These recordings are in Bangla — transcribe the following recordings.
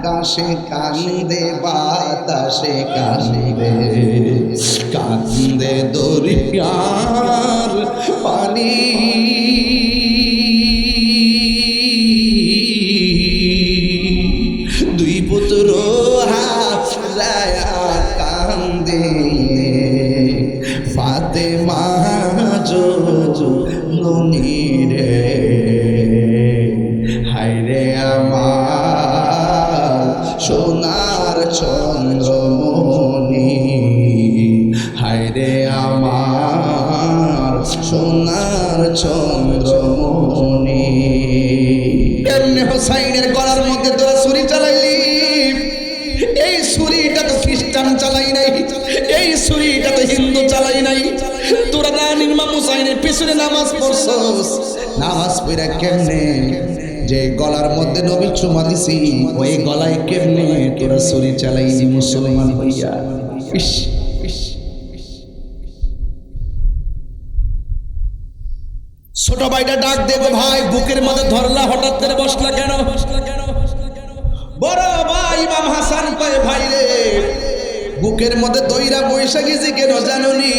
আকাশে কান্দে বাতাসে কান্দে কান্দে দরিয়ার পানি দুই পুত্র হারায়া কান্দে ফাতেমা জননী রে হায়রে আমার সোনার চন্দ্রমণি হায়রে আমার সোনার চন্দ্রমণি কেমনে হোসাইনের গলার মধ্যে তোরা ছুরি চালাইলি এই ছুরিটা তো খ্রিস্টান চালাই নাই এই ছুরিটা তো হিন্দু চালাই নাই তোরা রানী ইমাম হোসাইনের পিছনে নামাজ পড়ছস নামাজ পড়া কেমনে যে গলার মধ্যে নবী চুমা দিছি ওই গলায় কেমনে তোরা ছুরি চালাইলি মুসলমান হইয়া ইস ছোট ভাইটা ডাক দেবো ভাই বুকের মধ্যে ধরলা হঠাৎ করে বসলা কেন বড় ভাই ইমাম হাসান কয় ভাই রে বুকের মধ্যে দইরা বৈশা গেছি কেন জানুনি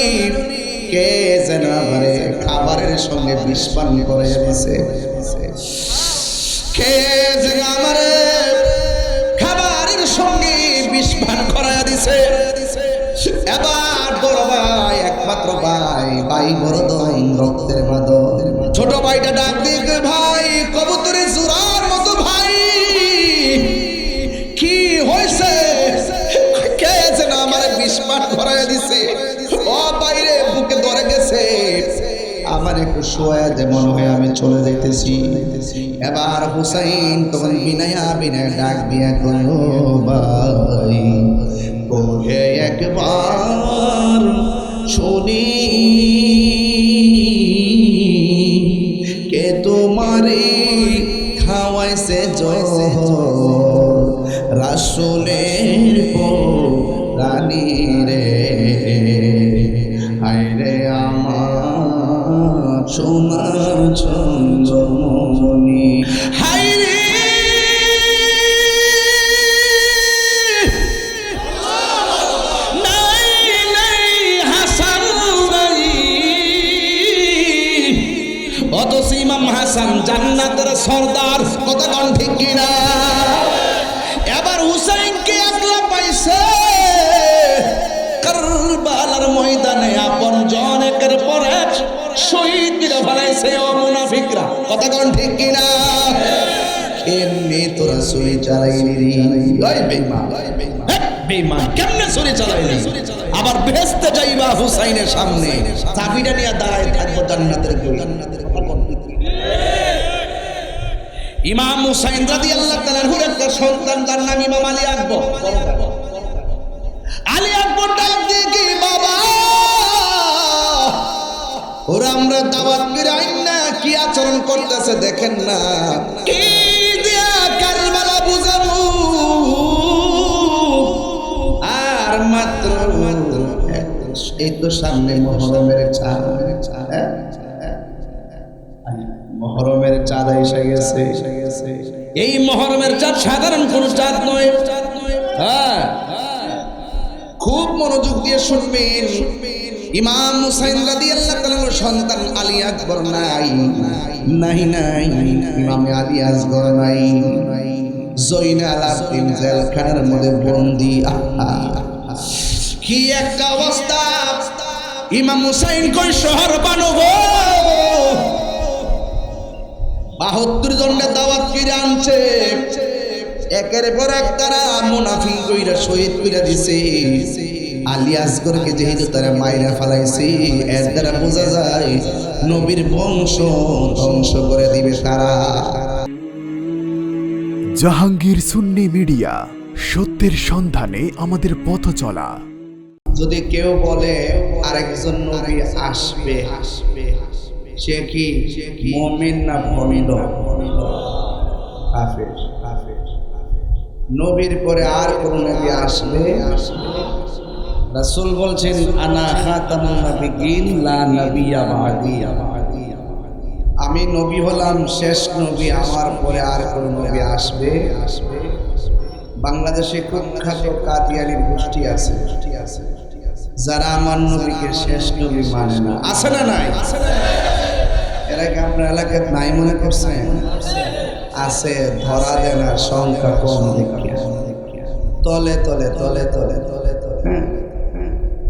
কে যেন আমারে খাবারের সঙ্গে বিষ পান করে দিছে কে যেন আমারে খাবারের সঙ্গে বিষ পান করায়া দিছে এবার বড় ভাই একমাত্র ভাই বড় দই রক্তের বাঁধন ছোট ভাইটা ডাক দিয়ে ভাই কবুতরের জোড়ার মতো ভাই কি হয়েছে কে যেন আমার বিষ পান করায়া দিছে ও বাইরে বুকে ধরে গেছে আমার একটু শোয়া যে মনে হয় আমি চলে যাইতেছি এবার হুসাইন তখন বিনায়া ডাক দিয়া করো ভাই ওহে একবার শুনি কে তোমারে খাওয়াইছে জহর রাসূলের রানী রে হায়রে আমার সোনার চন্দ্রমণি হায়রে অথচ ইমাম হাসান জান্নাতের সর্দার কথা কোন ঠিক কিনা এবার হুসাইনকে একলা পাইছে কারবালার ময়দানে আপন জন একের পর এক শহীদ করে ফেলাইছে ও মুনাফিকরা কথা কোন ঠিক কিনা এমনি তোরা ছুরি চালাইলি ওই বেঈমান কেমনে ছুরি চালাইলি আবার বেহেশতে যাইবা হুসাইনের সামনে চাবিটা নিয়ে দাঁড়ায় থাকবো জান্নাতের গলি ইমাম হুসাইন রাদিয়াল্লাহু তাআলার একটা সন্তান তার নাম ইমাম আলী আকবর আলী আকবর ডাক দিয়ে কি বাবা ওরা আমরা দাওয়াত করে আইন না কি আচরণ করতেছে দেখেন না কি দিয়া কারবালা বুঝাবো আর মাত্র এই তো সামনে মুহররমের চাঁদ মুহররমের চাঁদ এসে গেছে এই মুহররমের চাঁদ সাধারণ কোন চাঁদ নয় হ্যাঁ খুব মনোযোগ দিয়ে শুনবেন ইমাম হুসাইন রাদিয়াল্লাহু তাআলার সন্তান আলী আকবর নাই ইমাম আলী আসগর নাই জয়নাল আবদিন জেলখানার মধ্যে বন্দী কি একটা অবস্থা ইমাম হুসাইন কই শহর বানবো 72 জনের দাওয়াত করে আনছে একের পর এক তারা মুনাফিক কইরা শহীদ কইরা দিছে আলী আসগরকে যেহেতু তারা মাইরা ফেলাইছে এর দ্বারা বোঝা যায় নবীর বংশ ধ্বংস করে দিবে তারা জাহাঙ্গীর সুন্নি মিডিয়া সত্যের সন্ধানে আমাদের পথ চলা যদি কেউ বলে আরেকজন নবী আসবে সে কি মুমিন না ভণ্ড কাফের নবীর পরে আর কোন নবী আসবে রাসূল বলছেন আনা খাতামুন নাবিয়িন লা নবিয়্যা বাদি আমি নবী হলাম শেষ নবী আমার পরে আর কোন নবী আসবে বাংলাদেশে কুখ্যাত কাদিয়ানির গোষ্ঠী আছে যারা আমার নবীকে শেষ নবী মানে না, আছে না নাই? এরা কি আপনার এলাকায় নাই মনে করছেন? আছে, ধরা দেন আর সংখ্যা কম দেখিয়া তলে তলে তলে তলে তলে তলে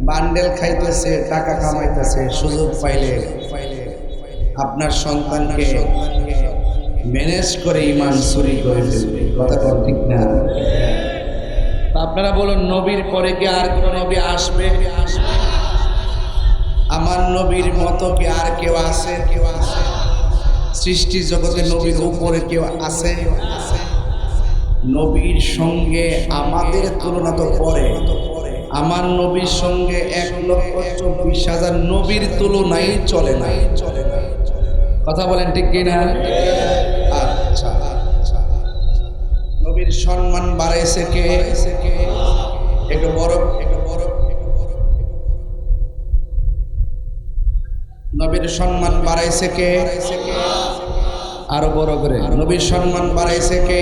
বান্ডেল খাইতেছে, টাকা কামাইতেছে, সুযোগ পাইলে আপনার সন্তানকে ম্যানেজ করে ইমান চুরি করে ফেলবে। কথা কোন ঠিক না? আপনারা বলুন, নবীর পরে কি আর কোন নবী আসবে? আমার নবীর মতো কি আর কেউ আছে? সৃষ্টি জগতে নবীর উপরে কেউ আছে? নবীর সঙ্গে আমাদের তুলনা তো পরে, আমার নবীর সঙ্গে 1,24,000 নবীর তুলনাই চলে না। কথা বলেন ঠিক কিনা? আচ্ছা, নবীর সম্মান বাড়াইছে কে? একটু বড় নবীর সম্মান বাড়াইছে কে? আরো বড় করে, নবীর সম্মান বাড়াইছে কে?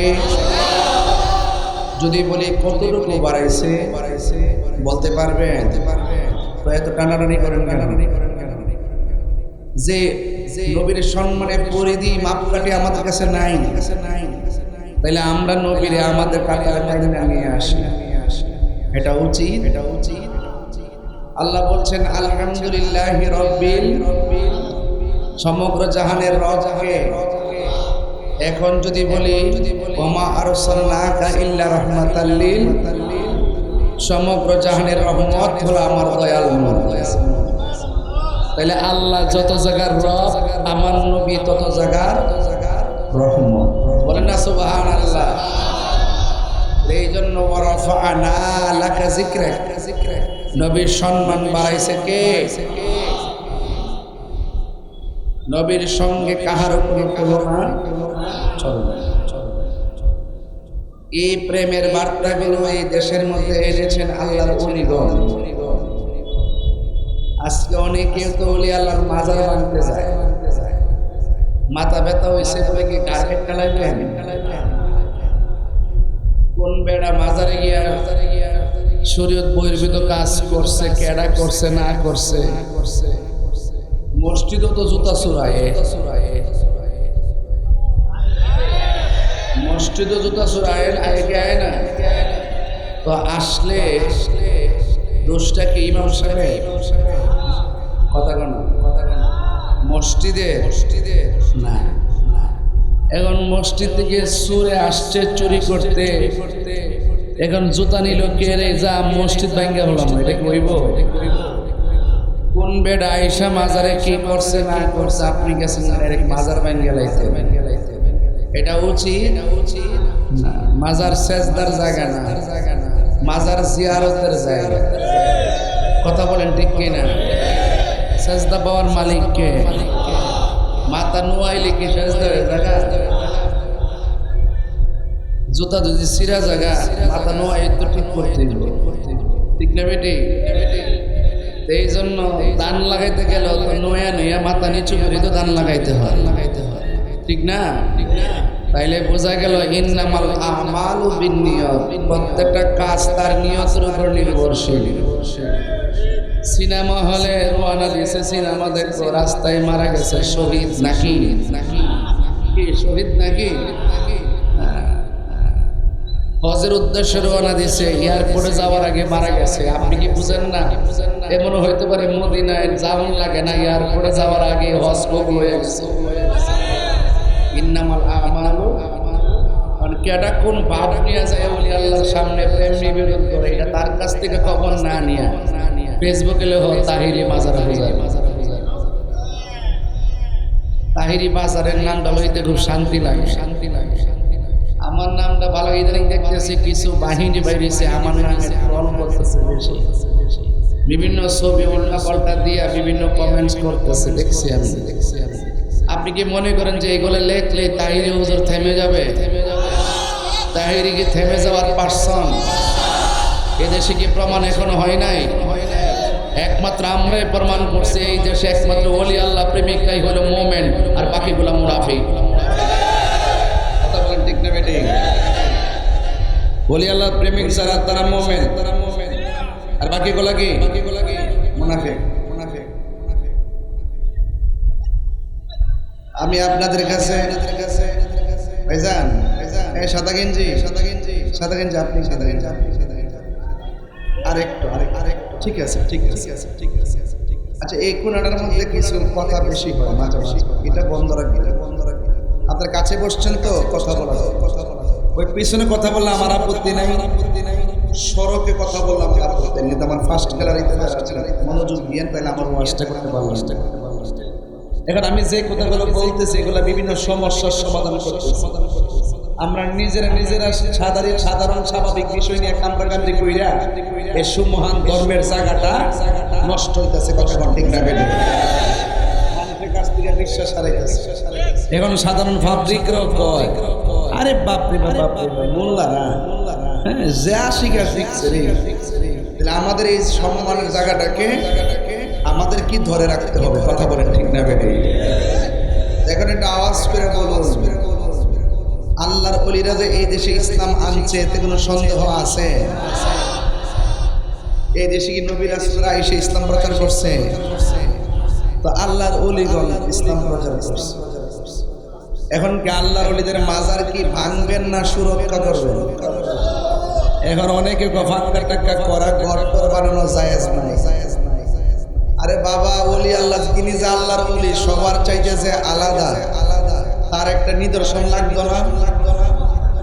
যদি বলি কতটুকু বাড়াইছে বলতে পারবেন? তো এত টানাটানি করেন কেন? যে নবীর সম্মানের পরিধি মাপকাঠি আমাদের কাছে নাই, তাইলে আমরা নবীরে আমাদের কাটার টাইমে নিয়ে আসি, এটা উচিত? আল্লাহ বলছেন আলহামদুলিল্লাহি রাব্বিল, সমগ্র জাহানের রবকে। এখন যদি বলি ওমা আরসালনাকা ইল্লা রাহমাতাল লিল, সমগ্র জাহানের রহমত হলো আমার দয়াল নবী। তাহলে আল্লাহ যত জায়গার রব, আমার নবী তত জায়গার রহমত। বলেন না সুবহানাল্লাহ? এই জন্য ওয়ারাফা'না লাকা যিকরাক, নবীর সম্মান বাড়াইছে কে? নবীর সঙ্গে কাহার কোনো তুলনা চলবে না। এই প্রেমের বার্তাগুলো এই দেশের মধ্যে এনেছেন আল্লাহর ওলিগণ। আজকে অনেকেও তো ওলি আল্লাহর মাজার ভাঙতে যায়, মাথা ব্যথা হয়েছে বলে কি কার্পেট চালাইবেন? কোন বেড়া মাজারে গিয়া শরীয়ত বহির্ভূত কাজ করছে, কেডা করছে না করছে? মসজিদও তো জুতা চুরায়, মসজিদও জুতা চুরায় আয় না। তো আসলে দোষটা কি ইমাম সাহেব? কথা কেন? মসজিদে না। এখন মসজিদ থেকে চুরে আসছে চুরি করতে, এখন জুতা নিল কে রে, যা মসজিদ ভাঙ্গা হলাম, এটা কইব? কোন বেড়া আয়েশা মাজারে কি করছে না করছে, আপনি গেছেন ডাইরেক্ট মাজার ভাঙ্গা লাইতে? এটা উচিত না। মাজার সেজদার জায়গা না, মাজার জিয়ারতের জায়গা। কথা বলেন ঠিক কিনা? সেজদা পাওয়ার মালিক কে? মাথা নুয়াইলে কি সেজদার জায়গা? জুতা যদি সিরা জায়গা, মাথা নোয়াই তো ঠিক করতে দিব, ঠিক না বেটি? এই জন্য দান লাগাইতে গেলেও তো নয়া নয়া মাথা নিচু করে তো দান লাগাইতে হয়, ঠিক না? তাইলে বোঝা গেল ইন্নামাল আমালু বিন্নিয়াত, প্রত্যেকটা কাজ তার নিয়তের উপর নির্ভরশীল। সিনেমা হলে রওনা দিয়েছে, সিনেমা দেখো, রাস্তায় মারা গেছে, শহীদ নাকি? কি শহীদ নাকি? হজের উদ্দেশ্যে রওনা দিয়েছে, এয়ারপোর্টে যাওয়ার আগে মারা গেছে। আপনি কি বুঝেন না? এমন হইতে পারে মদিনায় যাওয়ার লাগে না, এয়ারপোর্টে যাওয়ার আগে হজ কবুল হয়ে গেছে। ইন্নামাল আমালু, আর কেডা কোন ভাব নিয়ে যায় ওলি আল্লাহর সামনে প্রেম নিবেদন করে, এটা তার কাছ থেকে খবর না নিয়ে ফেসবুকে লেখ তাহিরি মাজার বাজার। তাহিরি বাজারের নামটা লইতে খুব শান্তি লাগে। আমার নামটা ভালো, ইদানিং দেখতেছি কিছু বাহিনী বাইরেছে আমার নামে ট্রল করতেছে বেশি, বিভিন্ন ছবি উল্টা পাল্টা দিয়া বিভিন্ন কমেন্টস করতেছে, দেখছি আমি। আপনি কি মনে করেন যে এগুলো লেখলে তাহিরি হুজুর থেমে যাবে? তাহিরি কি থেমে যাওয়ার পারসন? এদেশে কি প্রমাণ এখনো হয় নাই? একমাত্র আমরাই প্রমাণ করছি এই দেশে একমাত্র ওলি আল্লাহ প্রেমিকাই হলো মোমেন, আর বাকিগুলা মুনাফিক। কথা বলেন ঠিক না বেটি? ওলি আল্লাহ প্রেমিক যারা তারা মুমিন, আর বাকিগুলা কি মুনাফিক। আমি আপনাদের কাছে ভাইজান, এই সাদা গেঞ্জি আপনি আরেকটু ঠিক আছে। আচ্ছা, এই কোনাটার মধ্যে কিছু কথা বেশি হয় মাঝে মাঝে, এটা বন্ধ রাখবি। আপনার কাছে বসছেন তো, কথা বলা ওই পিছনে কথা বললে আমার আপত্তি নাই, সড়কে কথা বললাম আমার আপত্তি নেই। আমার ফার্স্ট গ্যালারিতে মনোযোগ দিয়ে তাহলে আমার ওয়াজটা করতে পারলাম। এখন আমি যে কথাগুলো বলতেছি এগুলো বিভিন্ন সমস্যার সমাধান করতেছি। আমরা নিজেরা সাধারণ স্বাভাবিক বিষয় নিয়ে কামড়াকামড়ি কইরা এই সুমহান ধর্মের জায়গাটা নষ্ট হইতেছে। কথা ঠিক না বেড়ে মানুষের কাছ থেকে বিশ্বাস হারাইতেছে। এখন সাধারণ ফাব্রিকরাও কয়, আরে বাপরে মোল্লারা যে আশিকা শিখছে রে। তাহলে আমাদের এই সম্মানের জায়গাটাকে আমাদের কি ধরে রাখতে হবে? কথা বলেন ঠিক না বেড়ে? এখন একটা আওয়াজ করে বলুন, আল্লাহর ওলিরা যে এই দেশে ইসলাম আনছে এতে কোনো সন্দেহ আছে? এই দেশে কি নবী রাসূলরা এসে ইসলাম প্রচার করছে? তো আল্লাহর ওলিগণ ইসলাম প্রচার করছে। এখন কি আল্লাহর ওলিদের মাজার কি ভাঙবেন না সুরক্ষা করবেন? এখন অনেকে ফাঁকা টাক্কা করা গর্ত বানানো জায়েজ নাই। আরে বাবা, ওলি আল্লাহ তিনি যে আল্লাহর ওলি সবার চাইতে যে আলাদা, তার একটা নিদর্শন লাগতো না?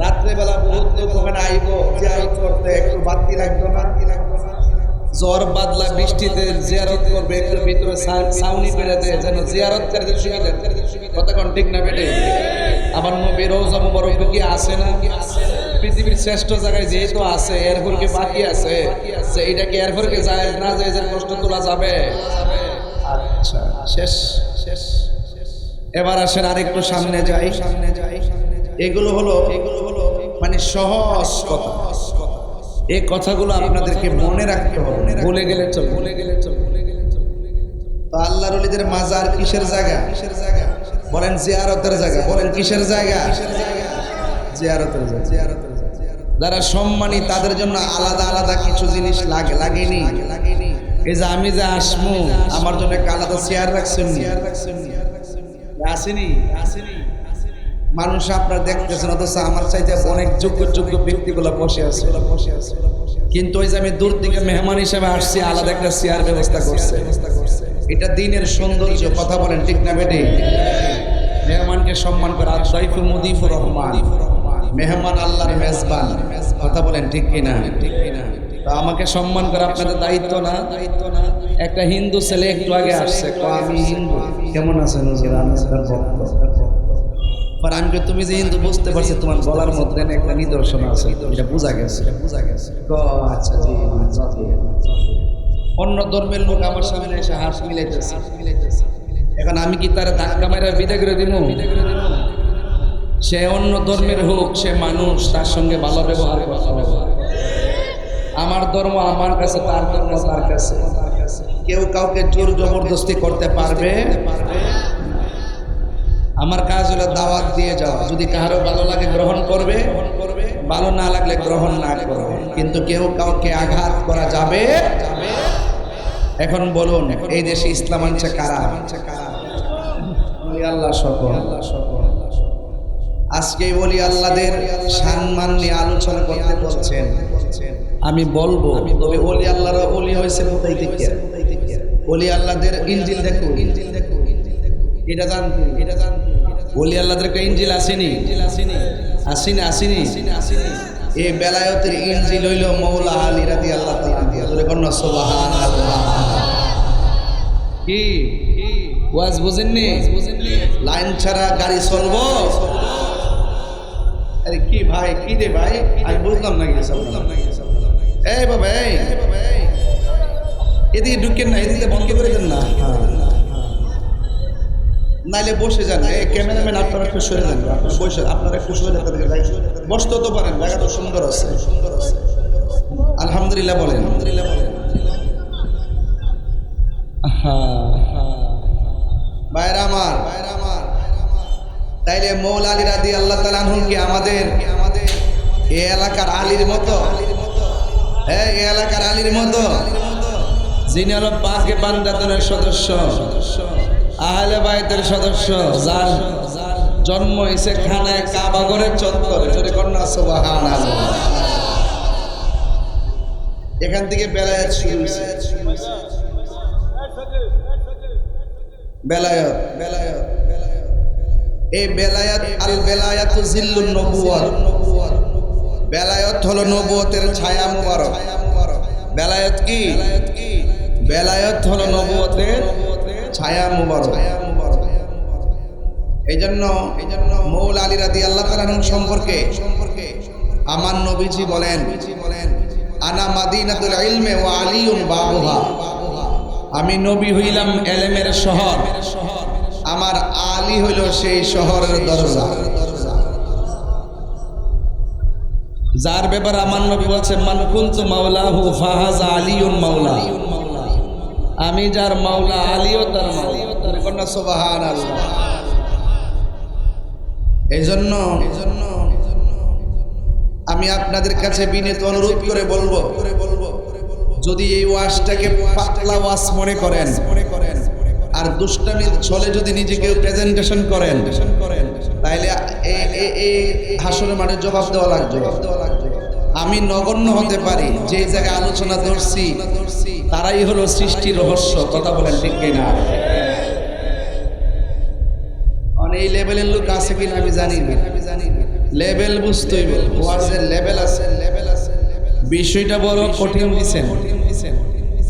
রাত্রেবেলা বহুত লোক ওখানে আইব জিয়ারত করতে, একটু বাতি লাগতো না? জ্বর বাদলা বৃষ্টিতে জিয়ারত করবে, একটু ভিতরে ছাউনি পেরে দেয় যেন জিয়ারত করে সুবিধা। কথা কোন ঠিক না বেটে? আবার নবী রওজা মুবারক কি আছে না? পৃথিবীর শ্রেষ্ঠ জায়গায় যেহেতু আছে, এরপর কি বাকি আছে যে এটা কি এরপর কি যায় না যায় যে প্রশ্ন তোলা যাবে? আচ্ছা, শেষ। এবার আসেন আরেকটু সামনে যাই। এগুলো হলো মানে সহজ কথা। এই কথাগুলো আপনাদেরকে মনে রাখতে হবে, ভুলে গেলে চলবে। তো আল্লাহর ওলিদের মাজার কিসের জায়গা? বলেন জিয়ারতের জায়গা। বলেন কিসের জায়গা? জিয়ারতের জায়গা। যারা সম্মানী তাদের জন্য আলাদা আলাদা কিছু জিনিস লাগেনি। এই যে আমি যে আসমু, আমার জন্য একটা আলাদা চেয়ার রাখছেন, আসেনি? মানুষ আপনারা দেখতেছেন, অথচ আমার চাইতে অনেক যোগ্য ব্যক্তিগুলো বসে আছে। কিন্তু ওই যে আমি দূর থেকে মেহমান হিসেবে আসছি, আলাদা একটা চেয়ার ব্যবস্থা করছে। এটা দিনের সৌন্দর্য। কথা বলেন ঠিক না বেটে? মেহমানকে সম্মান করা, দাইফু মুদিফুর রহমান, মেহমান আল্লাহর মেজবান। কথা বলেন ঠিক কিনা? তো আমাকে সম্মান করা আপনাদের দায়িত্ব না? একটা হিন্দু ছেলে একটু আগে আসছে, আমি হিন্দু। কেমন আছেন? আমি তুমি যে হিন্দু বুঝতে পারছি, তোমার গলার মধ্যে একটা নিদর্শন আছে, এটা বোঝা গেছে। আচ্ছা, অন্য ধর্মের লোক আমার সামনে এসে হাত মিলাইতেছে। এখন আমি কি তার ধাক্কা মেরে বিদায় করে দিব? সে অন্য ধর্মের হোক, সে মানুষ, তার সঙ্গে ভালো ব্যবহার করতে হবে। আমার ধর্ম আমার কাছে, তার ধর্ম তার কাছে। কেউ কাউকে জোর জবরদস্তি করতে পারবে? আমার কাজ হলো দাওয়াত দিয়ে যাওয়া। যদি কারো ভালো লাগে গ্রহণ করবে, ভালো না লাগলে গ্রহণ না করবে, কিন্তু কেউ কাউকে আঘাত করা যাবে। এখন বলুন, এই দেশে ইসলাম আনছে কারা? আল্লাহ সকল। আজকে ওলি আল্লাহদের সম্মান নিয়ে আলোচনা করতে বলছেন। আমি বলবো, তবে ওলি আল্লাহরা ওলি হয়েছে কোথায় থেকে? ওলি আল্লাহদের ইনজিল দেখো, এটা জানতে। ওলি আল্লাহদের একটা ইনজিল আসেনি? এই বেলায়েতের ইনজিল হইল মৌলা আলী রাদিয়াল্লাহু তাআলা। সুবহানাল্লাহ। কি ওয়াজ বুঝেননি? লাইন ছাড়া গাড়ি চলবো? আরে কি ভাই, কি রে ভাই, আমি বুঝলাম না। এই বাবা, এদিকে ঢুকেন না, এদিকে বন্ধ করে দেন না, নাইলে বসে যান। ক্যামেরাম্যান আপনারা একটু সরে যান, বসে আপনারা একটু সরে যান। বসতে তো পারেন, জায়গা তো সুন্দর আছে। আলহামদুলিল্লাহ বলেন। ভাইরা আমার, তাইলে মৌলা আলী রাদিয়াল্লাহু তাআলা আনহু কি আমাদের এই এলাকার আলীর মতো, হ্যাঁ এই এলাকার আলীর মতো, যিনি হলো পাকে বান্দাতনের সদস্য, আহলে বাইতের সদস্য, যার জন্ম হয়েছে খানায় কাবা ঘরের চত্বরে, জোরে কন্যা সুবহানাল্লাহ। এখান থেকে বেলায়েত শুরু হয়েছে, বেলায়েত বেলায়েত এই বেলায়েত আল বেলায়াতু জিল্লুন নবুওয়াত, বেলায়েত হলো নবুয়তের ছায়া মুবারক। বেলায়েত কি? বেলায়েত হলো নবুয়তের ছায়া মুবারক। এই জন্য মৌলা আলী রাদিয়াল্লাহু তাআলা সম্পর্কে আমার নবীজি বলেন, আনা মাদিনাতুল ইলমে ওয়া আলিয়ুন বাবুহা, আমি নবী হইলাম এলেমের শহর, আমার আলী হইল সেই শহরের দরজা। যার ব্যাপারে আমার নবী বলছেন, মান কুনতু মাওলাহু ফাহাযা আলিয়ুন মাওলা, আমি যার মাওলা আলীও তার মাওলা। কন্যা সুবহানাল্লাহ। এজন্য আমি আপনাদের কাছে বিনীত অনুরোধ করে বলবো, যদি এই ওয়াজটাকে পাতলা ওয়াজ মনে করেন আর দুষ্টামির ছলে যদি নিজেকে প্রেজেন্টেশন করেন, তাইলে এই হাসরের মাঠে জবাব দেওয়া লাগবে। আমি নগণ্য হতে পারি, যে জায়গায় আলোচনা ধরছি তারাই হলো সৃষ্টির রহস্য। কথা বলেন ঠিক কিনা? এই লেভেলের লোক আছে কিনা আমি জানি না, লেভেল বুঝতেই ওয়াজের লেভেল আছে। বিষয়টা বড় কঠিন দিচ্ছেন,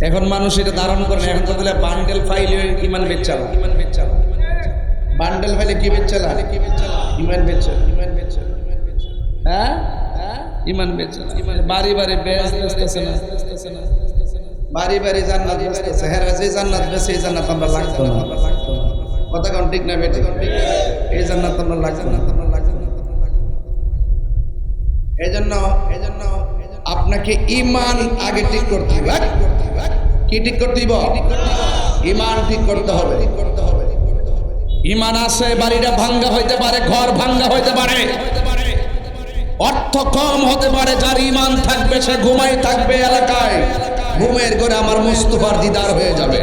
এখন মানুষ এটা ধারণ করে না। এখন কথা বান্ডেল ফাইলে ইমান বেচালা, বান্ডেল ফাইলে কি বেচালা? ইমান বেচালা, হ্যাঁ ইমান বেচালা। বাড়ি বাড়ি বেচ বেচতেছে না, বাড়ি বাড়ি জান্নাত বেচতেছে। হ্যাঁ যে জান্নাত বেচে এই জান্নাত আমরা লাগতো না। কথা কোন ঠিক না বেটে? এই জান্নাত আমরা লাগতো না। এই জন্য আপনাকে ইমান আগে ঠিক করতে হবে। কি ঠিক করতে দিব? ইমান ঠিক করতে হবে। ইমান আছে, বাড়িটা ভাঙ্গা হইতে পারে, ঘর ভাঙ্গা হইতে পারে, অর্থ কম হতে পারে, যার ইমান থাকবে সে ঘুমাই থাকবে এলাকায়, ঘুমের ঘরে আমার মুস্তাফার দিদার হয়ে যাবে।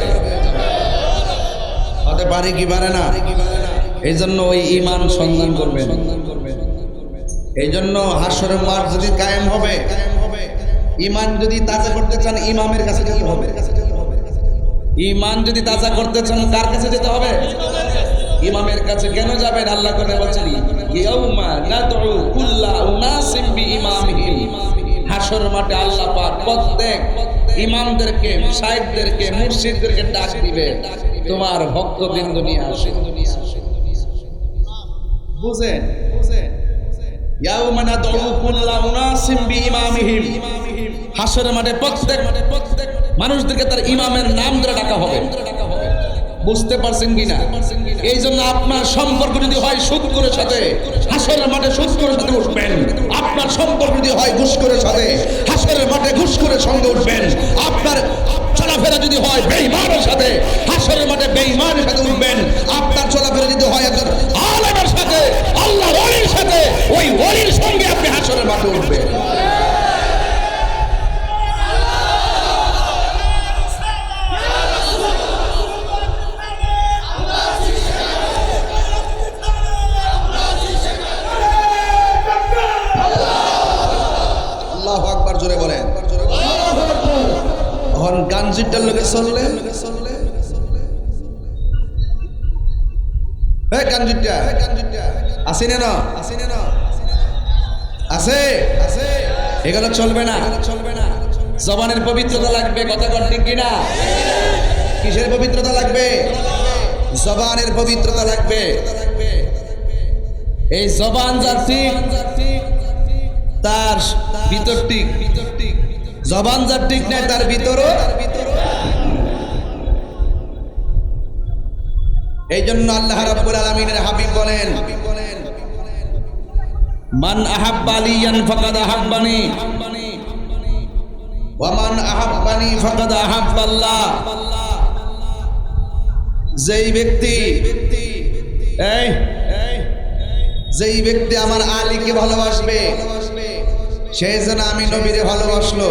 হতে পারে কি পারে না? এই জন্য ওই ইমান সন্ধান করবেন। এই জন্য হাসরের মাঠ যদি কায়েম হবে, ইমান যদি তাজা করতে চান ইমামের কাছে যেতে হবে। ইমান যদি তাজা করতে চান কার কাছে যেতে হবে? ইমামের কাছে। কেন যাবেন? আল্লাহ করে বলছেন, ইয়াউমা নাদউ কুল্লা উনাসিম বিইমামিহিম। হাসর মাঠে আল্লাহ পাক প্রত্যেক ইমামদেরকে, শাইখদেরকে, মুর্শিদদেরকে ডাক দিবে, তোমার ভক্তবৃন্দ নিয়ে আসো। বুঝেন? ইয়াউমা নাদউ কুল্লা উনাসিম বিইমামিহিম। হাসরের মাঠে প্রত্যেক মানুষদেরকে তার ইমামের নাম ধরে ডাকা হবে। বুঝতে পারছেন কিনা? এই জন্য আপনার সম্পর্ক যদি হয় সুদখোরের সাথে, হাসরের মাঠে সুদখোরের সাথে উঠবেন। আপনার সম্পর্ক যদি হয় ঘুষখোরের সাথে, হাসরের মাঠে ঘুষখোরের সঙ্গে উঠবেন। আপনার চলাফেরা যদি হয় বেঈমানের সাথে, হাসরের মাঠে বেঈমানের সাথে উঠবেন। আপনার চলাফেরা যদি হয় একজন আলেমের সাথে, আল্লাহর ওলির সাথে, ওই ওলির সঙ্গে আপনি হাসরের মাঠে উঠবেন। আল্লাহু আকবার জোরে বলেন। এখন গাঞ্জিটার লোকে চললে, গাঞ্জিটা আসে না? আছে, এগুলো চলবে না। জবানের পবিত্রতা লাগবে। কথা কর ঠিক কিনা? কিসের পবিত্রতা লাগবে? জবানের পবিত্রতা লাগবে। এই জবান যার ঠিক, তার ভিতর ঠিক। জবান যার ঠিক নাই, তার ভিতরও। এই জন্য আল্লাহ রাব্বুল আলামিনের হাবিব বলেন, মান আহাব্বা আলিয়ান ফাকাদ আহাব্বানি ওয়া মান আহাব্বানি ফাকাদ আহাব্বাল্লাহ। যেই ব্যক্তি আমার আলীকে ভালোবাসবে, সে যেন আমি নবীরে ভালোবাসলো,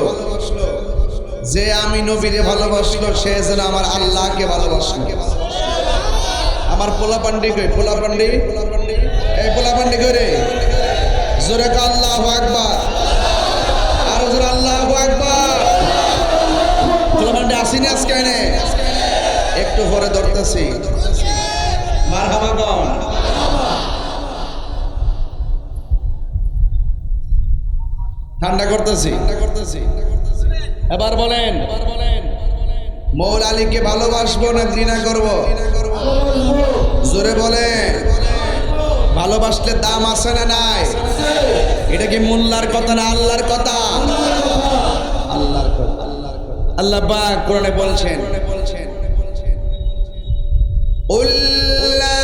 যে আমি নবীরে ভালোবাসলো সে যেন আমার আল্লাহকে ভালোবাসলো। আমার পোলাপান্ডি কই, পোলাপান্ডি, এই পোলাপান্ডি কই রে? জোরে কা আল্লাহু আকবার, আর জোরে আল্লাহু আকবার। পোলাপান্ডি আসিনি আজকে এনে, একটু পরে ধরতেছি। মারহাবা কোন? ঠান্ডা করতেছি। এবার বলেন, মৌলা আলীকে ভালোবাসবো না ঘৃণা করব? জোরে বলেন। ভালোবাসলে দাম আছে না নাই? এটা কি মোল্লার কথা না আল্লাহর কথা? আল্লাহর কথা। আল্লাহ পাক কোরআনে বলছেন, উল্লা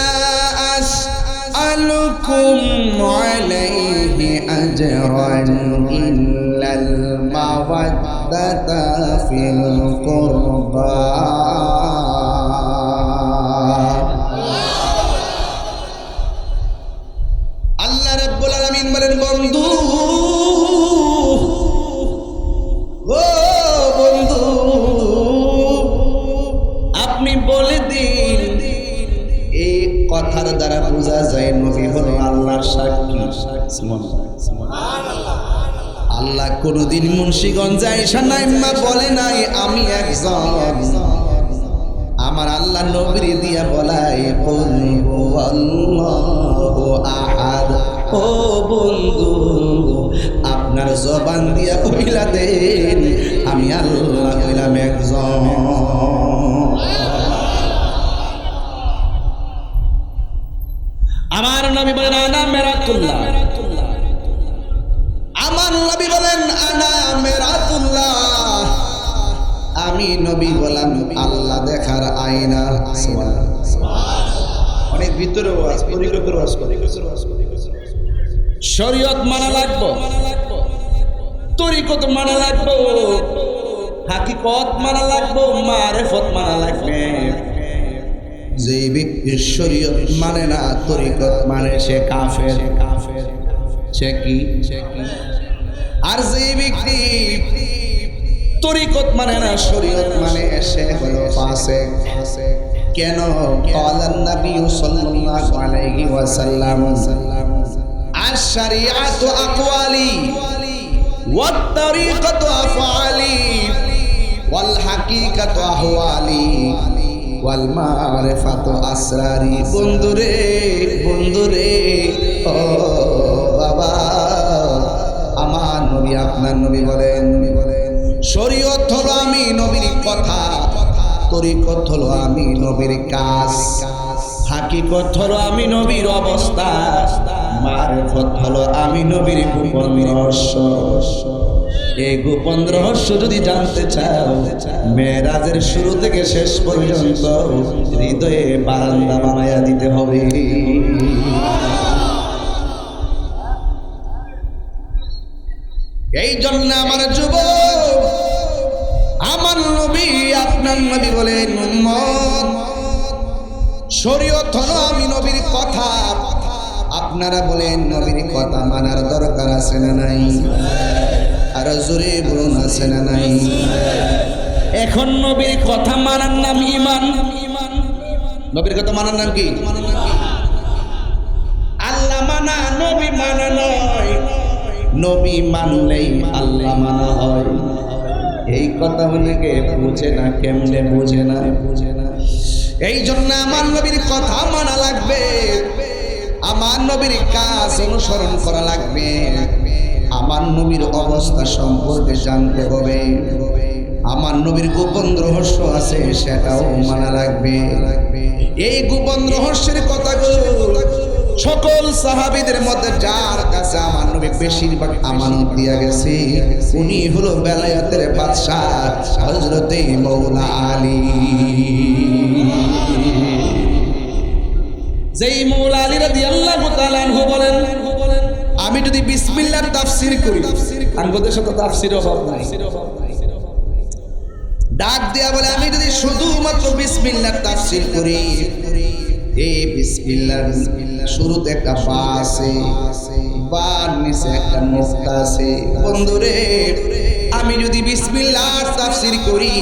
আসআলুকুম আলাইহি আজরান ইল্লাল মাওয়াদ্দাতা ফিল কুরবা। আল্লাহ রাব্বুল আলামিন বলেন, বন্ধু ও বন্ধু, আপনি বলে দিন এই কথার দ্বারা বোঝা যায় নবী হলো আল্লাহর সাক্ষী। আল্লাহ কোনদিন মুন্সিগঞ্জে আয়েশা নাইমা বলে নাই আমি একজন, আমার আল্লাহ নবী দিয়া বলাই বলবো আল্লাহু আহাদ। ও বন্ধু, আপনার জবান দিয়া কইলা দেন আমি আল্লাহ কইলাম একজন। আমার নবী বলেন আনা মেরাতুল্লাহ, আমার নবী বলেন আনা মেরাতুল্লাহ, আমি নবী বললাম আল্লাহ দেখার আয়না। অনেক ভিতরে ওয়াজ, পরিকল্পনা ওয়াজ করে, শরীয়ত মানা লাগবে, তরিকত মানা লাগবে, হাকিকত মানা লাগবে, মারিফত মানা লাগবে। যে ব্যক্তি শরীয়ত মানে না, তরিকত মানে, সে কাফের। সে কি? আর যে ব্যক্তি তরিকত মানে না, শরীয়ত মানে, সে হলো ফাসিক। কেন? ক্বালান নবী সাল্লাল্লাহু আলাইহি ওয়াসাল্লাম আশ-শরীআতু আকওয়ালি ওয়াত তরিকাতু আফআলি ওয়াল হাকিকাতু আহওয়ালি ওয়াল মারিফাতু আসরারি। বন্ধুরে, বন্ধুরে, ও বাবা, আমার নবী আপনার নবী বলেন শরীয়ত হলো আমি নবীর কথা, তরিকত হলো আমি নবীর কাজ, হাকিকত হলো আমি নবীর অবস্থা, মারিফত হলো আমি নবীর গোপন রহস্য। এই গোপন রহস্য যদি জানতে চাও, মেরাজের শুরু থেকে শেষ পর্যন্ত হৃদয়ে বারান্দা বানায়া দিতে হবে। এই জন্য আমার যুবক, আমার নবী আপনার নবী বলেন উম্মত শরীয়ত হলো আমি নবীর কথা। আপনারা বলেন নবীর কথা মানার দরকার আছে না নাই? আর জোরে বলুন আছে না নাই? এখন নবীর কথা মানার নাম ঈমান। নবীর কথা মানার নাম কি? আল্লাহ মানা, নবী মানা নয়। নবী মানলেই আল্লাহ মানা হয়। এই কথা অনেকে বুঝে না। কেমনে বুঝে না? এই জন্য আমার নবীর কথা মানা লাগবে, আমার নবীর কাজ অনুসরণ করা লাগবে, আমার নবীর অবস্থা সম্পর্কে জানতে হবে, আমার নবীর গোপন রহস্য আছে সেটাও মানা লাগবে। এই গোপন রহস্যের কথাগুলো সকল সাহাবীদের মধ্যে যার কাছে আমার নবী বেশিরভাগ আমানত দিয়া গেছে, উনি হলো বেলায়েতের বাদশা হযরতে মওলা আলী। যেই মওলা আলী রাদিয়াল্লাহু তাআলা আনহু বলেন, আমি যদি বিসমিল্লাহর তাফসীর করি, আনগদের সাথে তাফসীরের অভাব নাই, ডাক দেয়া বলে আমি যদি শুধুমাত্র বিসমিল্লাহর তাফসীর করি, এই বিসমিল্লাহ শুরুতে একটা বা আছে, বার নিচে একটা নোক্তা আছে। বন্ধুরে, আমি যদি বিসমিল্লাহর তাফসীর করি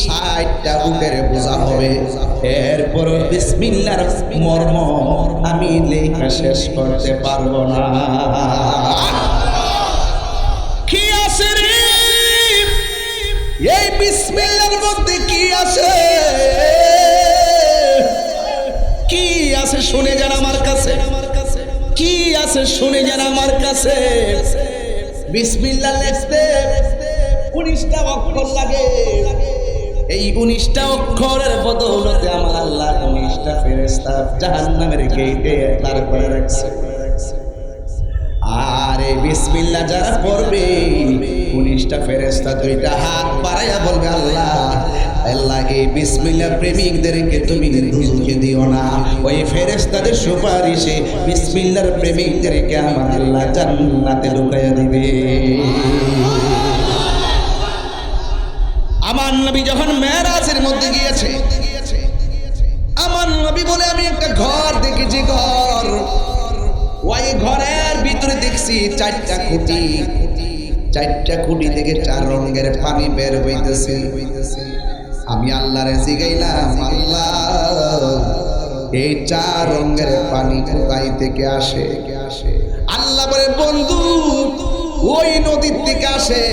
৬০টা উটের বোঝা হবে। এরপর বিসমিল্লাহর মর্ম আমি লেখা শেষ করতে পারবো না। কি আছে রে এই বিসমিল্লাহর মধ্যে? কি আছে? কি আছে শুনে যান আমার কাছে, কি আছে শুনে যান আমার কাছে। বিসমিল্লাহ লিখতে 19টা অক্ষর লাগে। এই 19টা অক্ষরের বদৌলতে আমার আল্লাহ 19টা ফেরেশতা জাহান্নামের গেটে তার করে রাখছে। আর এই বিসমিল্লাহ যারা পড়বে 19টা ফেরেশতা দুইটা হাত বাড়াইয়া বলবে, আল্লাহ আল্লাহ এই বিসমিল্লাহ প্রেমিকদেরকে তুমি দুজকে দিও না। ওই ফেরেশতাদের সুপারিশে বিসমিল্লাহর প্রেমিকদেরকে আমার আল্লাহ জান্নাতে ঢুকাইয়া দিবে। আমার নবী যখন মেরাজের মধ্যে গিয়েছে, আমার নবী বলে আমি একটা ঘর দেখেছি। ঘর, ওই ঘরের ভিতরে দেখছি 4টা খুঁটি। 4টা খুঁটি থেকে 4 রঙের পানি বের হইতেছে। আমি আল্লাহরে জিগাইলাম, আল্লাহ এই 4 রঙের পানি কোথায় থেকে আসে? আল্লাহ বলে, বন্ধু ওই নদীর থেকে আসে।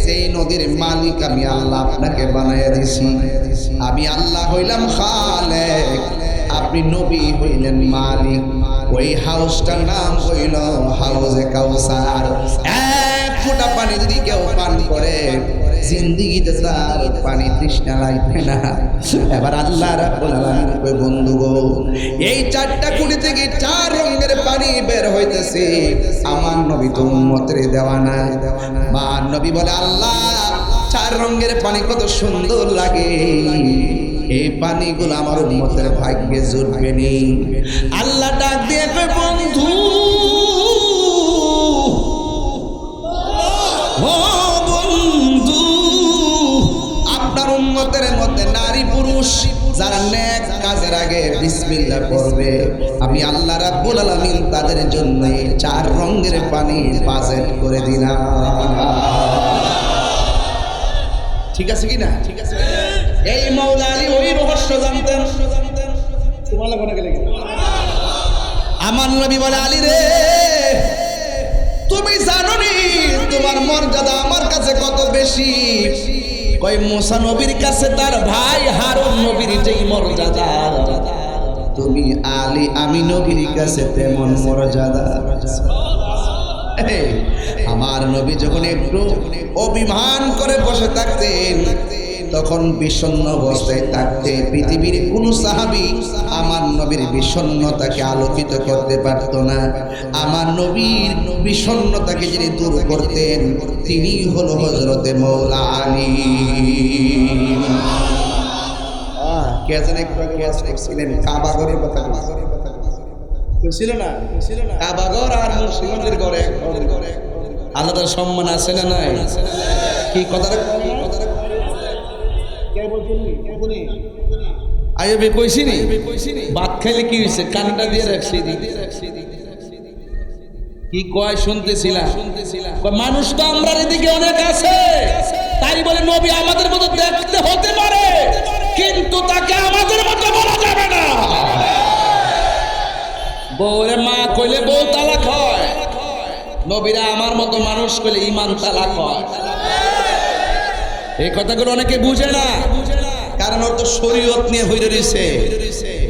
সেই নদীর মালিক আমি আল্লাহ আপনাকে বানাইয়া দিছি। আমি আল্লাহ হইলাম খালেক, আপনি নবী হইলেন মালিক। ওই হাউসটার নাম হইল হাউজে কাউসার। 1 ফোঁটা পানি যদি কেউ পান করে জিন্দিগিতে তার পানি তৃষ্ণা লাগবে না। এবার আল্লাহ রাব্বুল আলামিন কই, বন্ধু গো এই 4টা কুড়ি থেকে 4 রঙের পানি বের হইতেছে। আমার নবী তো উম্মতের দেওয়া না। মা নবী বলে, আল্লাহ 4 রঙের পানি কত সুন্দর লাগে, এই পানিগুলো আমার উম্মতের ভাগ্যে জুটবে নি। আল্লাহ ডাক দিয়ে কই, বন্ধু ও বন্ধু, আপনার উম্মতের মধ্যে নারী পুরুষ যারা নেক কাজের আগে বিসমিল্লাহ পড়বে, আমি আল্লাহ রাব্বুল আলামিন তাদের জন্য 4 রঙের পানি বাজেট করে দিলাম। ঠিক আছে কি না? ঠিক আছে। এই মাওলা আলী ওই রহস্য জানতেন। আমার নবী বলে, আলী রে তুমি জানো নি তোমার মর্যাদা আমার কাছে কত বেশি? কই মুসা নবীর কাছে তার ভাই হারুন নবীর যেই মর্যাদা, তুমি আলী আমি নবীর কাছে তেমন মর্যাদা। আমার নবী যখন একটু অভিমান করে বসে থাকতেন, তখন বিষণ্ণ অবস্থায় থাকতে পৃথিবীর কোন সাহাবী আমার নবীর বিষণ্ণতাকে আলোকিত করতে পারত না। আমার নবীর বিষণ্ণতাকে যিনি দূর করতেন তিনি হলো হযরতে মাওলা আলী। কে জানে ছিলেন কাবাগরের কথা ছিল না? কাবাগর আর মুসলিমদের ঘরে আলাদা সম্মান আছে না নাই? কি কথাটা আইবে কইছিনি? ভাত খাইলে কি হয়েছে? কানটা দিয়ে রাখছি। কি কয় শুনতেছিলাম? মানুষ তো আমরা এদিকে অনেক আছে, তাই বলে নবী আমাদের মতো দেখতে হতে পারে, কিন্তু তাকে আমাদের মতো বলা যাবে না। বউরে মা কইলে বউ তালাক হয়, নবীরা আমার মতো মানুষ কইলে ঈমান তালাক হয়। এই কথাগুলো অনেকে বুঝে না, কারণ ওর তো শরীয়ত নিয়ে হইরে রইছে,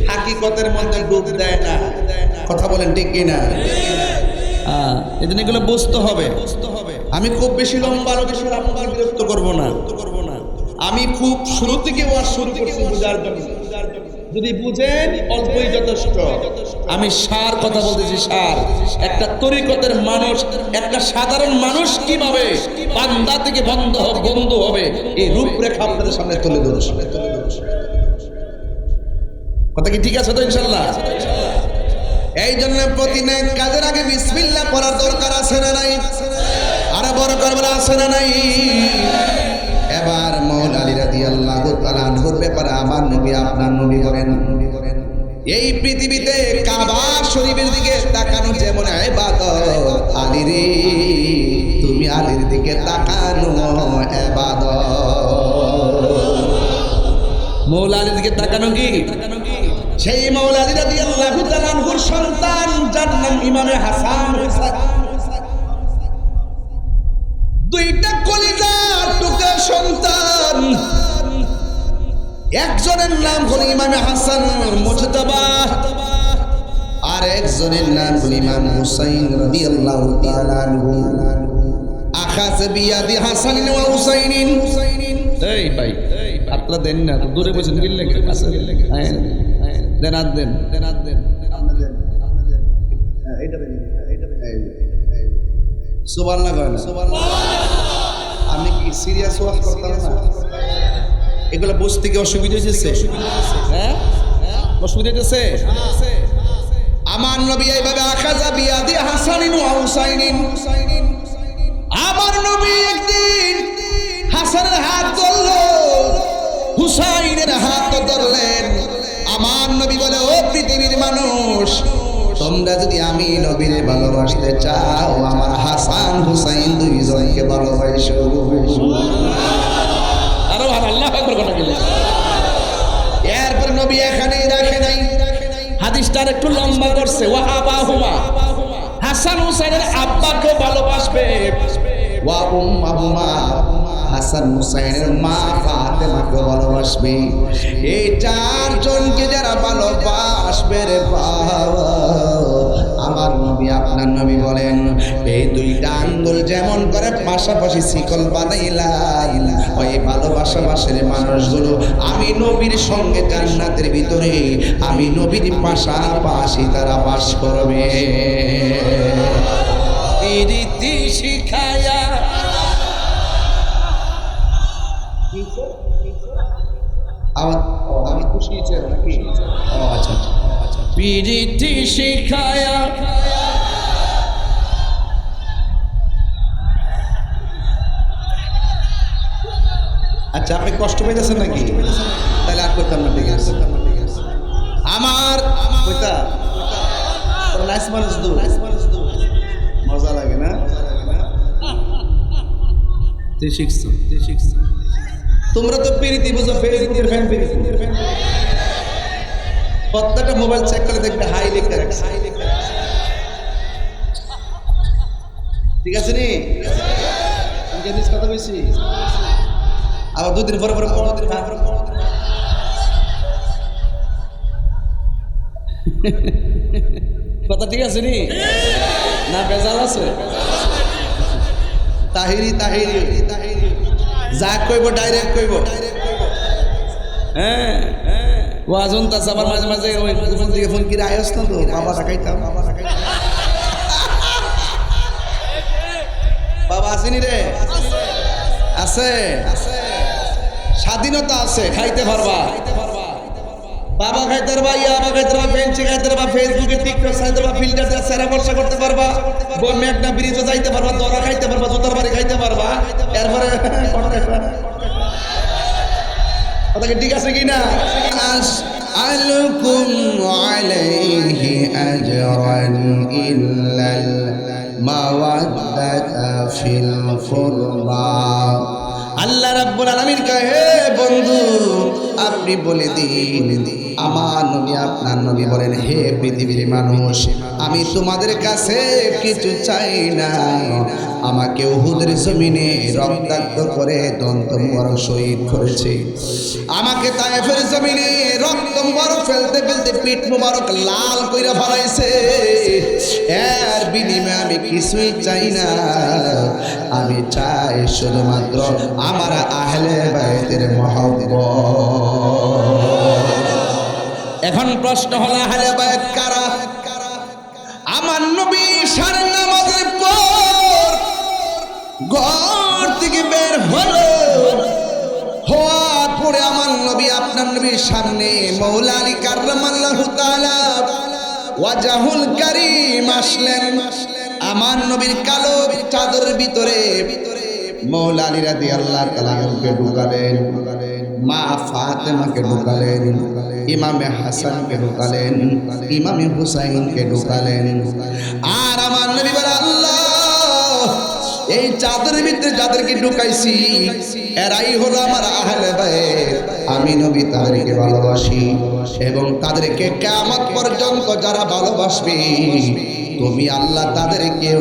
হাকিকতের মধ্যে ডুব দেয় না। কথা বলেন ঠিক কি না? এদিন এগুলো বুঝতে হবে। আমি খুব বেশি লম্বা আলোচনা আপনাদের বিরক্ত করব না। আমি খুব শুরু থেকে ওয়াজ শুরু করছি বুঝার জন্য। যদি বুঝেন অল্পই যথেষ্ট। আমি সার কথা বলতেছি, সার। একটা তরিকতের মানুষ, একটা সাধারণ মানুষ কিভাবে বান্দা থেকে বন্ধু হবে এই রূপরেখা আপনাদের সামনে তুলে ধরছি। কথা কি ঠিক আছে তো? ইনশাআল্লাহ। এই জন্য প্রতিদিন কাজের আগে বিসমিল্লাহ পড়ার দরকার আছে না নাই? আরে বড় করবার আছে না নাই? এবার মাওলা আলী রাদিয়াল্লাহু তাআলা আনহুর ব্যাপারে আমার নবী আপনার নবী বলেন, এই পৃথিবীতে কাবা শরীফের দিকে তাকানো যেমন ইবাদত, আলী রে তুমি আলীর দিকে তাকানো ইবাদত। মৌলা আলীর দিকে তাকানো কি? সেই মৌলা আলী রাদিয়াল্লাহু তাআলা আনহুর সন্তান যার নাম ইমামে হাসান হুসাইন, দুইটা কলিজার টুকরা সন্তান। একজনের নাম হলো ইমামে হাসান মুজতাবা, আর একজনের নাম হলো ইমাম হুসাইন রাদিয়াল্লাহু তাআলা আনহু। আখায বিয়াদি হাসানিন ওয়া হুসাইনিন। এই ভাই আপনারা দেন না তো, দূরে বসেন কি লাগে? কাছে দেন, হাত দেন, হাত দেন, এইটা দেন, এইটা দেন। সুবহানাল্লাহ করেন, সুবহানাল্লাহ। আমি কি সিরিয়াস ওয়াজ করতাম না? এগুলো বুঝতে কি অসুবিধা হয়েছে? হ্যাঁ, অসুবিধা হয়েছে? আমার নবী এইভাবে আখাযা বিয়াদি হাসানিন ওয়া হুসাইনিন, আমার নবী একদিন হাসানের হাত ধরলো, হুসাইনের হাত ধরলেন। আমার নবী বলে, ও পৃথিবীর মানুষ, তোমরা যদি আমি নবীরে ভালোবাসতে চাও, আমার হাসান হুসাইন দুইজনকে ভালোবাসো। আরো আল্লাহু আকবার কথা বলে। এরপর নবী এখানেই রাখে নাই, হাদিসটা একটু লম্বা করছে। ওয়া আবাহুমা, হাসান হুসাইনের আব্বাকে ভালোবাসবে। ওয়া উম্মাহুমা, হাসান হুসাইনের মা ফাতেমাকে ভালোবাসবে। এই চারজনকে যারা ভালোবাসবে রে বাবা, আমার নবী আপনার নবী বলেন, এই দুইটা আঙ্গুল যেমন করে পাশাপাশি শিকল বানাইলাম, ওই ভালোবাসা বাসের মানুষগুলো আমি নবীর সঙ্গে জান্নাতের ভিতরে, আমি নবীর পাশাপাশি তারা বাস করবে। এই রীতি শিখায়া আমি খুশি হয়েছে নাকি? ও আচ্ছা আচ্ছা, পিরিতি শিখায়া আচ্ছা, আপনি কষ্ট পেয়েছেন নাকি? তাহলে আর করতাম না, ঠিক আছে। আমার কইতা নাইস মানুষ দু মজা লাগে না? তুই শিখছো, তুই শিখছো। তোমরা তো পিরিতি বুঝো, ফেসবুকের ফ্যান পিরিতি। প্রত্যেকটা মোবাইল চেক করে দেখবে হাই লেখা, ঠিক আছে নি? জিনিস কথা বেশি, আবার দুদিন পরে পরে কথা, ঠিক আছে নি? না বেজাল আছে? তাহিরি তাহিরি যা কইব ডাইরেক্ট কইব। হ্যাঁ, ওয়াজন তাস আবার মাঝে মাঝে ওই ফোন থেকে ফোন করে আয়স না তো, বাবা রাখাইতাম, বাবা রাখাইতাম। বাবা আসেনি রে? আছে, স্বাধীনতা আছে, খাইতে পারবা, বাবা খাইতে পারবা, ইয়াবা খাইতে পারবা, বেঞ্চি খাইতে পারবা, ফেসবুকে টিকটক চাইতে পারবা, ফিল্টার দিয়ে সেরা বর্ষা করতে পারবা, মেঘনা ব্রিজও যাইতে পারবা, দরা খাইতে পারবা, জুতার বাড়ি খাইতে পারবা। এরপরে কথা কি ঠিক আছে কিনা? আসআলুকুম আলাইহি আজরান ইল্লাল মাওয়াদ্দাতা ফিল কুরবা। আল্লাহ রাব্বুল আলামিন কয়, হে বন্ধু আপনি বলে দিন, আমার নবী আপনার নবী বলেন, হে পৃথিবীর মানুষ, আমি তোমাদের কাছে কিছু চাই না। আমাকে উহুদের জমিনে রক্তাক্ত করে দন্ত মুবারক শহীদ করেছে, আমাকে তায়েফের জমিনে রক্ত মুবারক ফেলতে ফেলতে পিঠ মুবারক লাল কইরা ফলাইছে। এর বিনিময়ে আমি কিছুই চাই না, আমি চাই শুধুমাত্র আমার আহলে বাইতের মহব্বত। এখন প্রশ্ন হলো, আহলে বাইত কারা? আমার নবী সারের নামাজের পর ঘর থেকে বের হলো, হওয়ার পরে আমার নবী আপনার নবীর সামনে মৌলা আলী কাররামাল্লাহু তাআলা ওয়াজহুল কারীম আসলেন। আমার নবীর কালো চাদরের ভিতরে মৌলা আলী রাদিয়াল্লাহু তাআলা ঢুকালেন। মা ফাতেমাকে ঢুকালেন, ইমামে হাসানকে ঢুকালেন, ইমামে হুসাইনকে ঢুকালেন। আর আমার নবী বলে, আল্লাহ এই চাদরের ভিতরে যাদেরকে ঢুকাইছি এরাই হলো আমার আহলে বাইত। আমি নবী তাদেরকে ভালোবাসি এবং তাদেরকে কিয়ামত পর্যন্ত যারা ভালোবাসবে তুমি আল্লাহ তাদেরকেও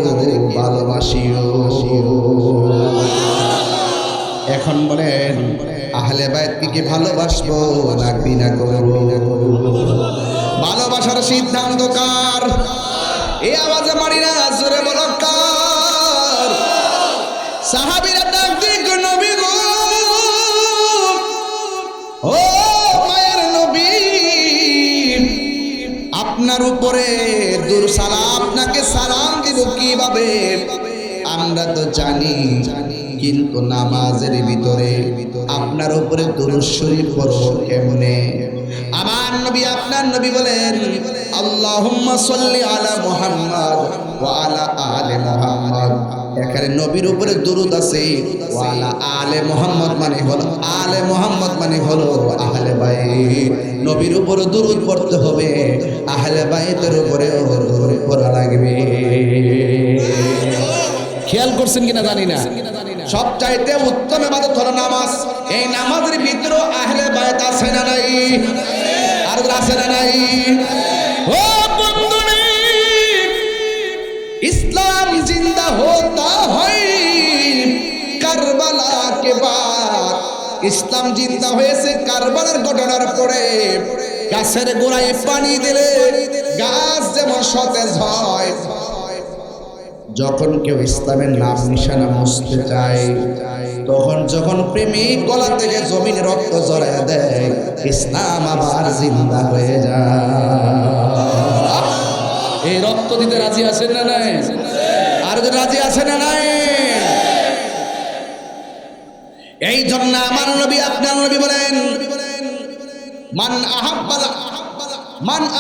ভালোবাসিও। এখন বলেন আহলে বাইতকে কি ভালোবাসবো না ঘৃণা করব? ভালোবাসার সিদ্ধান্ত কার? এই আওয়াজে মারি না, জোরে বলো কার? সাহাবীরা ডাক দিয়ে নবী গো, ও মায়ের নবী, আপনার উপরে দুরূদ সালাম, আপনাকে সালাম দিব কিভাবে? আমরা তো জানি, কিন্তু নামাজের ভিতরে আপনার উপরে দুরূদ শরীফ পড়ব কেমনে? আমার নবী, আপনার নবী বলেন, আল্লাহুম্মা সাল্লি আলা মুহাম্মদ ওয়া আলা আলি মুহাম্মদ। এখানে নবীর উপরে দুরূদ আছে, ওয়া আলা আলে মুহাম্মদ মানে হলো, আলে মুহাম্মদ মানে হলো আহলে বাইত। নবীর উপরে দুরূদ পড়তে হবে, আহলে বাইতের উপরেও দুরূদ পড়া লাগবে। খেয়াল করছেন কিনা জানি না, সবচাইতে উত্তম ইবাদত হলো নামাজ। এই নামাজের ভিতরে আহলে বাইত আছে না নাই? আর আছে না নাই? ও বন্ধুরে, ইসলাম জিন্দা होता है কারবালা के बाद। ইসলাম জিন্দা হয়েছে কারবালার ঘটনার পরে। গাছের গোড়ায় পানি দিলে গাছ যেমন সতেজ হয়, যখন কেউ ইসলামের নাম নিশানা মুছতে চায়, তখন যখন প্রেমিক গলা থেকে জমিনে রক্ত ঝরায় দেয়, ইসলাম আবার জিন্দা হয়ে যায়। এই রক্ত দিতে রাজি আছেন না নাই? আর রাজি আছেন না নাই? এই জন্য আমার নবী, আপনার নবী বলেন, মান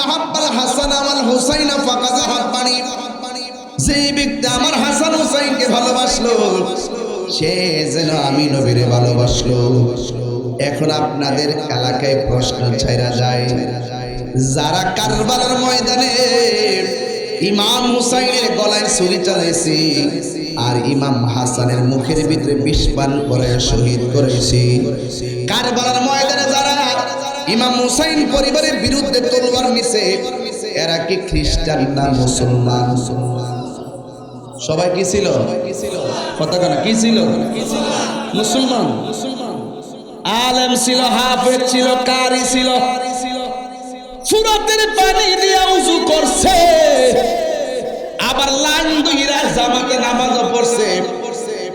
আহাব্বাল হাসান ওয়াল হুসাইন ফাকাদ আহাব্বানি। যে ব্যক্তি আমার হাসান হুসাইনকে ভালোবাসলো সে যেন আমি নবীরে ভালোবাসলো। এখন আপনাদের এলাকায় প্রশ্ন ছাইরা যায়, যারা কারবালার ময়দানে ইমাম হুসাইনের গলায় ছুরি চালাইছে আর ইমাম হাসানের মুখের ভিতরে বিষ পান করে শহীদ করেছে, কারবালার ময়দানে যারা ইমাম হুসাইন পরিবারের বিরুদ্ধে তলোয়ার নিছে, এরা কি খ্রিস্টান না মুসলমান? সবাই কি ছিল? কথা কেন কি ছিল? মুসলমান। আলেম ছিল, হাফেজ ছিল, কারি ছিল, ফুরাতের পানি দিয়ে উযু করছে, আবার লাইন দুইরা জামাতে নামাজও পড়ছে।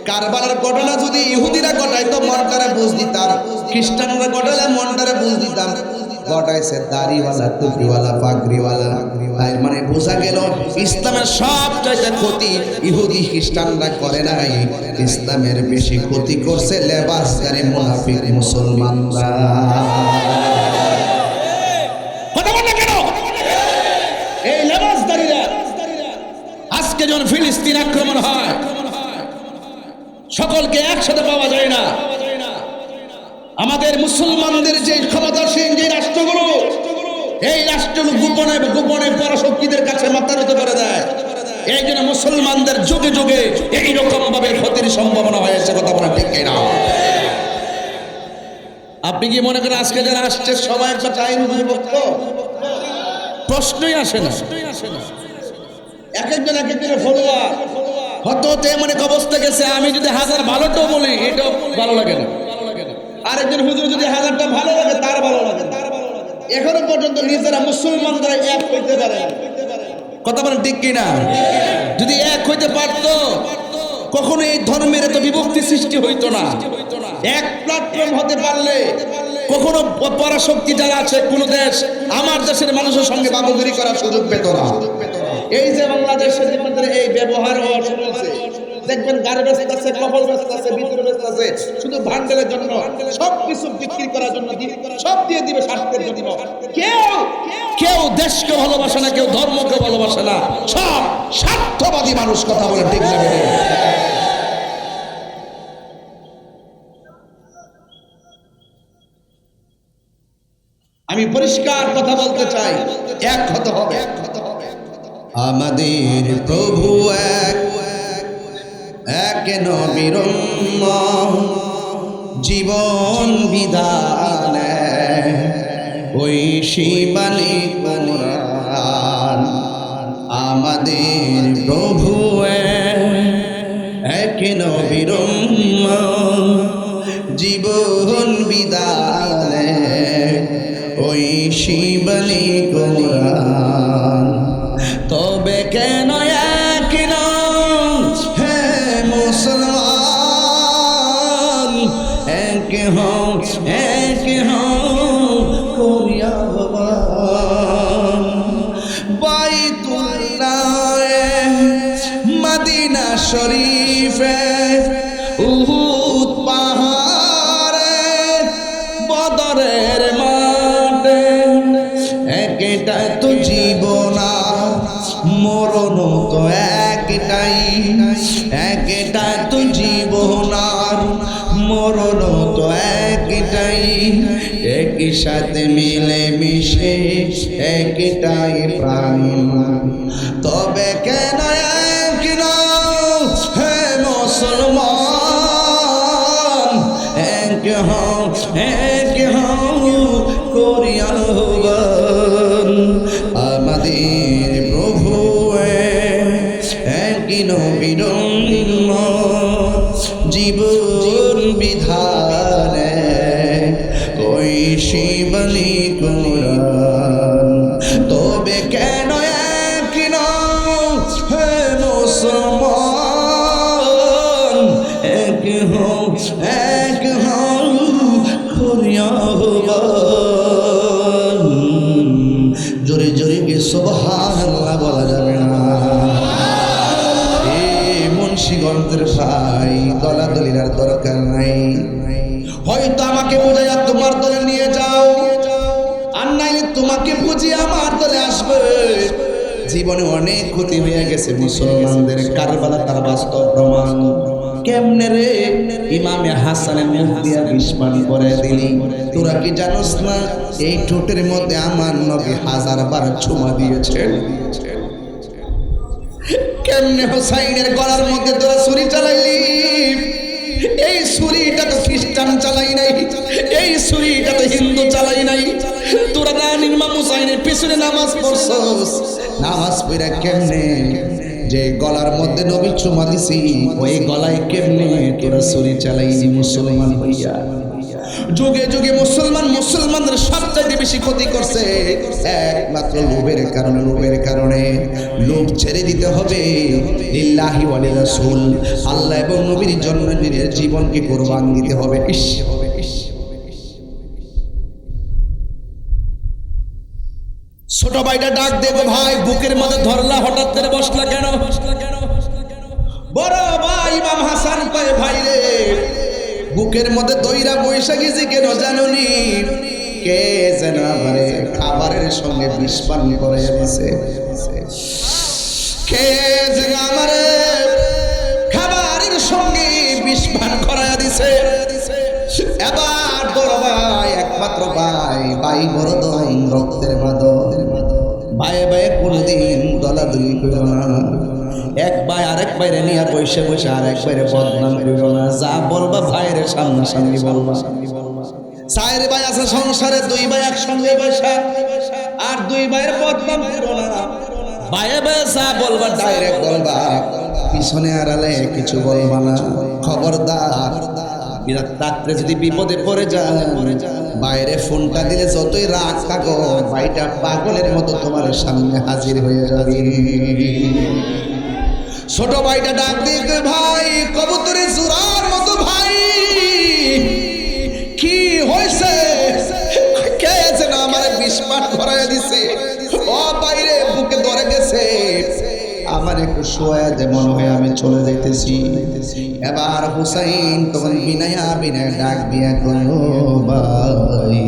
কারবালার ঘটনা যদি ইহুদিরা ঘটাইতো মনটারে বুঝ দিতাম, খ্রিস্টানরা ঘটালে মনটারে বুঝ দিতাম। ঘটাইছে দাড়িওয়ালা, টুপিওয়ালা, পাগড়িওয়ালা। তাই মানে বোঝা গেল ইসলামের সবচাইতে ক্ষতি ইহুদি খ্রিস্টানরা করে নাই, ইসলামের বেশি ক্ষতি করছে লেবাসদারি মুনাফিক মুসলমানরা। কথা বলে কেন? এই লেবাসদারিরা আজকে যখন ফিলিস্তিন আক্রমণ হয়, সকলকে একসাথে পাওয়া যায় না। আমাদের মুসলমানদের যে ক্ষমতাসীন যে রাষ্ট্রগুলো, এই রাষ্ট্রগুলো গোপনে গোপনে পরাশক্তিদের কাছে মাথা নত করে দেয়। এই জন্য মুসলমানদের যুগে যুগে এইরকম ভাবে ক্ষতির সম্ভাবনা হয়েছে। কথা বলা ঠিক না? আপনি কি মনে করেন আজকে যারা আসছে সবাই একটা টাইম বিভক্ত? প্রশ্নই আসে না। এক একজন এক একজনের ফলোয়ার হতে এমন এক অবস্থা গেছে, আমি যদি 1000 ভালোটাও বলি এটাও ভালো লাগে না, আরেকজন হুজুর যদি 1000টা ভালো লাগে তার ভালো লাগে। এখনো পর্যন্ত নিজেরা মুসলমানরা এক হইতে পারে। কথা বলেন ঠিক কিনা? যদি এক হইতে পারতো কখনো এই ধর্মের এত বিভক্তি সৃষ্টি হইতো না। এক প্ল্যাটফর্ম হতে পারলে কখনো পরাশক্তি যারা আছে কোন দেশ আমার দেশের মানুষের সঙ্গে বাবুগিরি করার সুযোগ পেত না। এই যে বাংলাদেশের মধ্যে এই ব্যবহার হওয়া শুরু হয়েছে, দেখবেন গাড়ি ব্যস্ত আছে, কবল ব্যস্ত আছে, ভিতরে ব্যস্ত আছে, শুধু ভান্ডারের জন্য, সবকিছু বিক্রি করার জন্য, সব দিয়ে দিবে স্বার্থের জন্য। কেউ দেশকে ভালোবাসে না, কেউ ধর্মকে ভালোবাসে না, সব স্বার্থবাদী মানুষ। কথা বলে ঠিক যাবে। আমি পরিষ্কার কথা বলতে চাই, এক হতে হবে। আমাদের প্রভু এক, এক নবীর উম্মত, জীবন বিধান ওই শিবানী কোরআন। আমাদের প্রভু এক নবীর উম্মত, জীবন বিধান ওই শিবানী কোরআন। তবে কেন এক নাম হে মুসলমান, এক হও করিয়া ভগবান। বাইতুল্লাহ মদিনা শরীফে উহুদ পাহাড়ে বদরের মাঠে, একটা তো জীবন মরণ তো একটাই, একটা তো জীবন মরণ তো একটাই। একই সাথে মিলে মিশে একটাই প্রাণ। তবে কেন এক নাম হে মুসলমান, এক হও করিয়া ভগবান। আমাদের প্রভু এক নবীর উম্মত, জীবন বিধান ওই শিবানী কোরআন। তবে কেন এক নাম হে মুসলমান, এক হও করিয়া ভগবান। জোরে জোরে কি সুবহানাল্লাহ বলা যাবে না? মুন্সিগঞ্জের ভাই, দলাদলির আর দরকার নাই। হয়তো আমাকে বুঝাইয়া তোমার দলে নিয়ে যাও, আর নাইলে তোমাকে বুঝিয়ে আমার দলে আসবে। জীবনে অনেক ক্ষতি হয়ে গেছে মুসলমানদের, কারবালা তার বাস্তব প্রমাণ। কেমনে রে ইমামে হাসানের মুখ দিয়া বিষ পান করে দিলি? তোরা কি জানোস না এই ঠোঁটের মধ্যে আমার নবী 1000 বার চুমা দিয়েছেন? কেমনে হোসাইনের গলার মধ্যে তোরা ছুরি চালাইলি? এই ছুরিটা তো খ্রিস্টান চালাই নাই, এই ছুরিটা তো হিন্দু চালাই নাই। তোরা না ইমাম হোসাইনের পিছনে নামাজ পড়ছস, নামাজ পড়া কেমনে যে গলার মধ্যে নবী চুমা দিছি, ওই গলায় কেমনে তোরা ছুরি চালাইলি মুসলমান হইয়া? যুগে যুগে মুসলমানদের সবচাইতে বেশি ক্ষতি করছে একমাত্র লোভের কারণে। লোভ ছেড়ে দিতে হবে। লিল্লাহি ওয়া লিরাসূল, আল্লাহ এবং নবীর জন্য নিজের জীবনকে কুরবান দিতে হবে। ছোট ভাইটা ডাক দেবো, ভাই বুকের মধ্যে ধরলা, হঠাৎ করে বসলা কেন? বড় ভাই ইমাম হাসান কয়, ভাই রে বুকের মধ্যে দইরা বৈশা গেছি কেন জানুনি? কে যেন আমারে খাবারের সঙ্গে বিষ পান করে দিছে, কে যেন আমারে খাবারের সঙ্গে বিষ পান করায়া দিছে। এবার বড় ভাই, একমাত্র ভাই বড় দম, রক্তের বাঁধন। ভাই কোনোদিন দলাদলি করো না। এক ভাই আরেক ভাইরে নিয়ে বসে আরেক ভাইরে বদনাম করো না। যা বলবা ভাইরে সামনাসামনি বলবা। 4 ভাই আছে সংসারে, 2 ভাই একসঙ্গে বসা, আর 2 ভাইয়ের বদনাম করো না। ভাই যা বলবা ডাইরেক্ট বলবা, পিছনে আড়ালে কিছু বলবা না। খবরদার, রাত্রে যদি বিপদে পড়ে যান, বাইরে ফোনটা দিলে যতই রাগ থাকো, ভাইটা পাগলের মতো তোমার সামনে হাজির হয়ে যাবে। ছোট ভাইটা ডাক দিয়ে, ভাই কবুতরের জোড়ার মতো ভাই, কি হয়েছে? কে যেন আমার বিস্ফাট করাইয়া দিছে। ও বাইরে বুকে ধরে গেছে, আমার একটু শোয়া দে, মনে হয় আমি চলে যাইতেছি। এবার হুসাইন তখন বিনায়া ডাক দিয়া করো, ভাই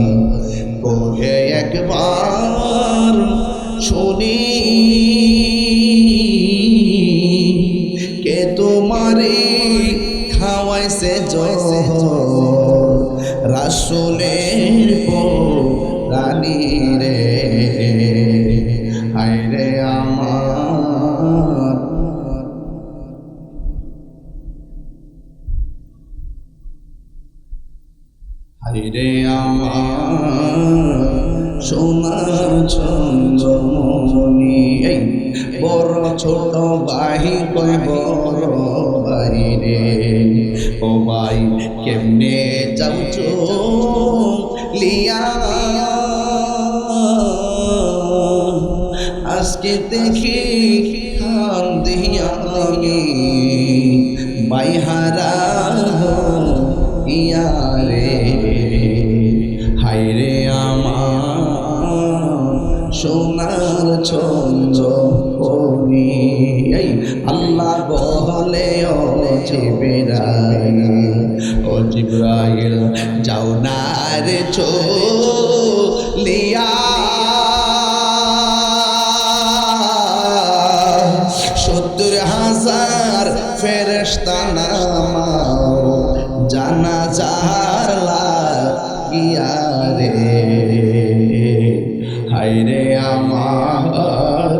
ওহে একবার শুনি, কে তোমারে খাওয়াইছে জহর রাসূলের রানী রে হায় রে আমার হায় রে আমার সোনার চন্দ্রমণি এই বড় ছোট ভাই কই বড় ভাই রে ও ভাই কেমনে যাও লিয়া আজকে দেখি কান্দি আমি ভাই হারা ইয়া রে হায় রে আমার সোনার চন্দ্রমণি এই আল্লাহ বলে ও জিবরাইল যাও না রে চলিয়া 70,000 ফেরেশতা নামাও জানাজার লাগিয়া রে হায় রে আমার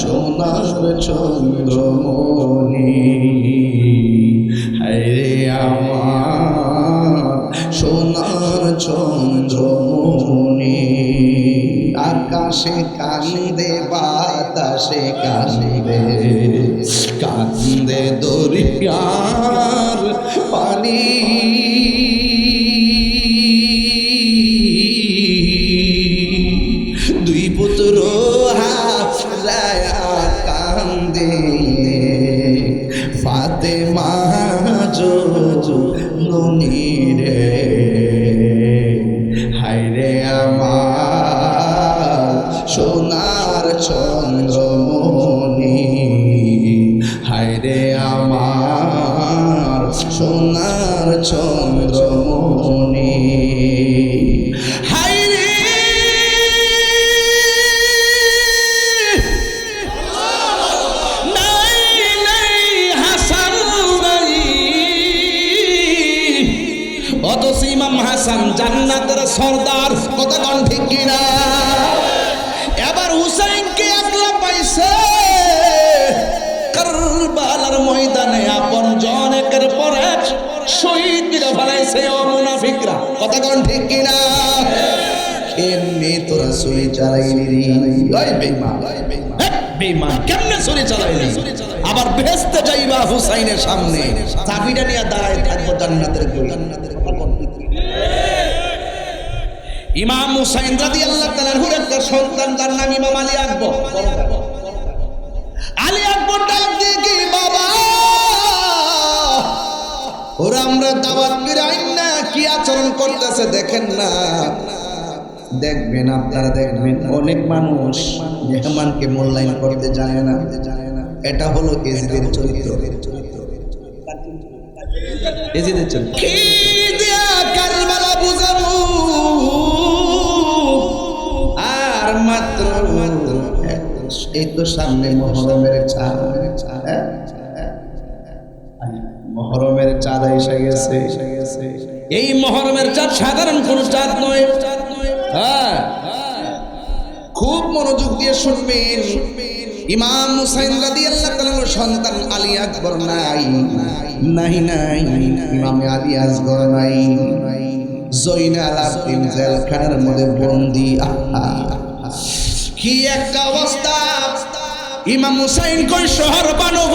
সোনার চন্দ্রমণি হায় রে আমার সোনার চন্দ্রমণি আকাশে কান্দে বাতাসে কান্দে কান্দে দরিয়ার পানি দুই পুত্র হারায়া কান্দে ফাতেমা জননী রে হায় রে আমার সোনার চন্দ্রমণি হায় রে আমার সোনার চন্দ্রমণি হায় রে অথচ ইমাম হাসান জান্নাতের সর্দার, কথা কোন ঠিক কিনা? এবার হুসাইনকে একলা পাইছে কারবালার ময়দানে, আপন জন একের পর এক শহীদ করে ফেলাইছে ও মুনাফিকরা, কথা কোন ঠিক কিনা? এমনি তোরা ছুরি চালাইলি ওই বেঈমান, বেঈমান কেমনে ছুরি চালাইলি? আবার বেহেশতে যাইবা হুসাইনের সামনে, চাবিটা নিয়ে দাঁড়ায় থাকবো জান্নাতের গলি। ইমাম হুসাইন রাদিয়াল্লাহু তাআলার একটা সন্তান, তার নাম ইমাম আলী আকবর। আলী আকবর ডাক দিয়ে কি, বাবা ওরা আমরা দাওয়াত করে আইন না কি আচরণ করতেছে দেখেন না। দেখবেন আপনারা দেখবেন অনেক মানুষ মেহমানকে মূল্যায়ন করতে জানে না। এটা হলো এজিদের চরিত্র। এজিদের চরিত্র কি দিয়া কারবালা বুঝাবো? আর মাত্র এই তো সামনে মুহররমের চাঁদ, মুহররমের চাঁদ এসে গেছে। এই মুহররমের চাঁদ সাধারণ কোনো চাঁদ নয়। হ্যাঁ, খুব মনোযোগ দিয়ে শুনবেন। ইমাম হুসাইন রাদিয়াল্লাহু তাআলার সন্তান আলী আকবর নাই, ইমাম আলী আসগর নাই, জয়নাল আবদিন জেলখানার মধ্যে বন্দী। কি একটা অবস্থা! ইমাম হুসাইন কই শহর বানব,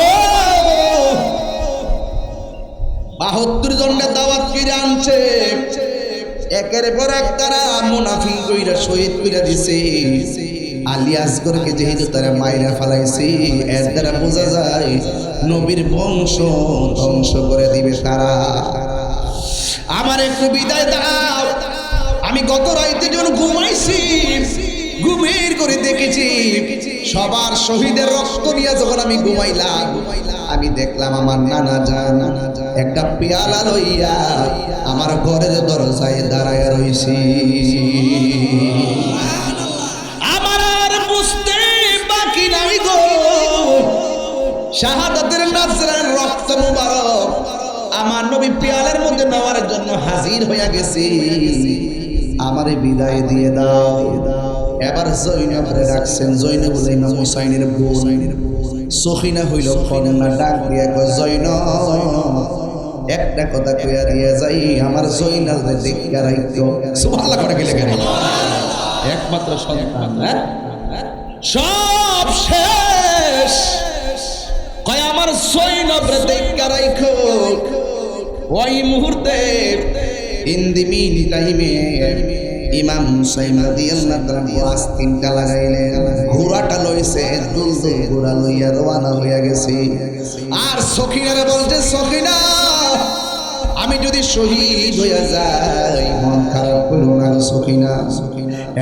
72 জনের দাওয়াত করে আনছে, একের পর এক তারা মুনাফিক কইরা শহীদ কইরা দিছে। আলী আসগরকে যেহেতু তারা মাইরা ফেলাইছে, এর দ্বারা বোঝা যায় নবীর বংশ ধ্বংস করে দিবে তারা। আমার একটু বিদায় দাও। আমি গত রাইতে যখন ঘুমাইছি, ঘুমের করে দেখেছি সবার শহীদের রক্ত নিয়ে যখন আমি ঘুমাইলাম, আমি দেখলাম আমার নানা জান একটা পেয়ালা লইয়া আমার ঘরের দরজায় দাঁড়ায় রইছি। আমার আর বুঝতে বাকি নাই গো, শাহাদাতের নাজরার রক্ত মুবারক আমার নবী পেয়ালার মধ্যে নেওয়ার জন্য হাজির হইয়া গেছি। আমারে বিদায় দিয়ে দাও। এবার জৈনবরে ডাকছেন। জৈনব হলো ইমাম হুসাইনের বোন, সখিনা হইল কন্যা। ডাক দিয়ে কয়, জৈনব একটা কথা কইয়া দিয়ে যাই, আমার জৈনালরে দেখা রাখো। সুবহানাল্লাহ করে গেলে কেন? একমাত্র সন্তান, হ্যাঁ সব শেষ, কয় আমার জৈনবরে দেখা রাখো। ওই মুহূর্তে ইন দি মিন টাইমে ইমাম হুসাইন রাদিয়াল্লাহু তাআলা আস্তিনটা লাগাইলেন। ঘোড়াটা লইছে, দুলদুল ঘোড়া লইয়া রওনা হইয়া গেছে। আর সখিনারে বলছে, সখিনা আমি যদি শহীদ হইয়া যাই মন খারাপ করো না সখিনা।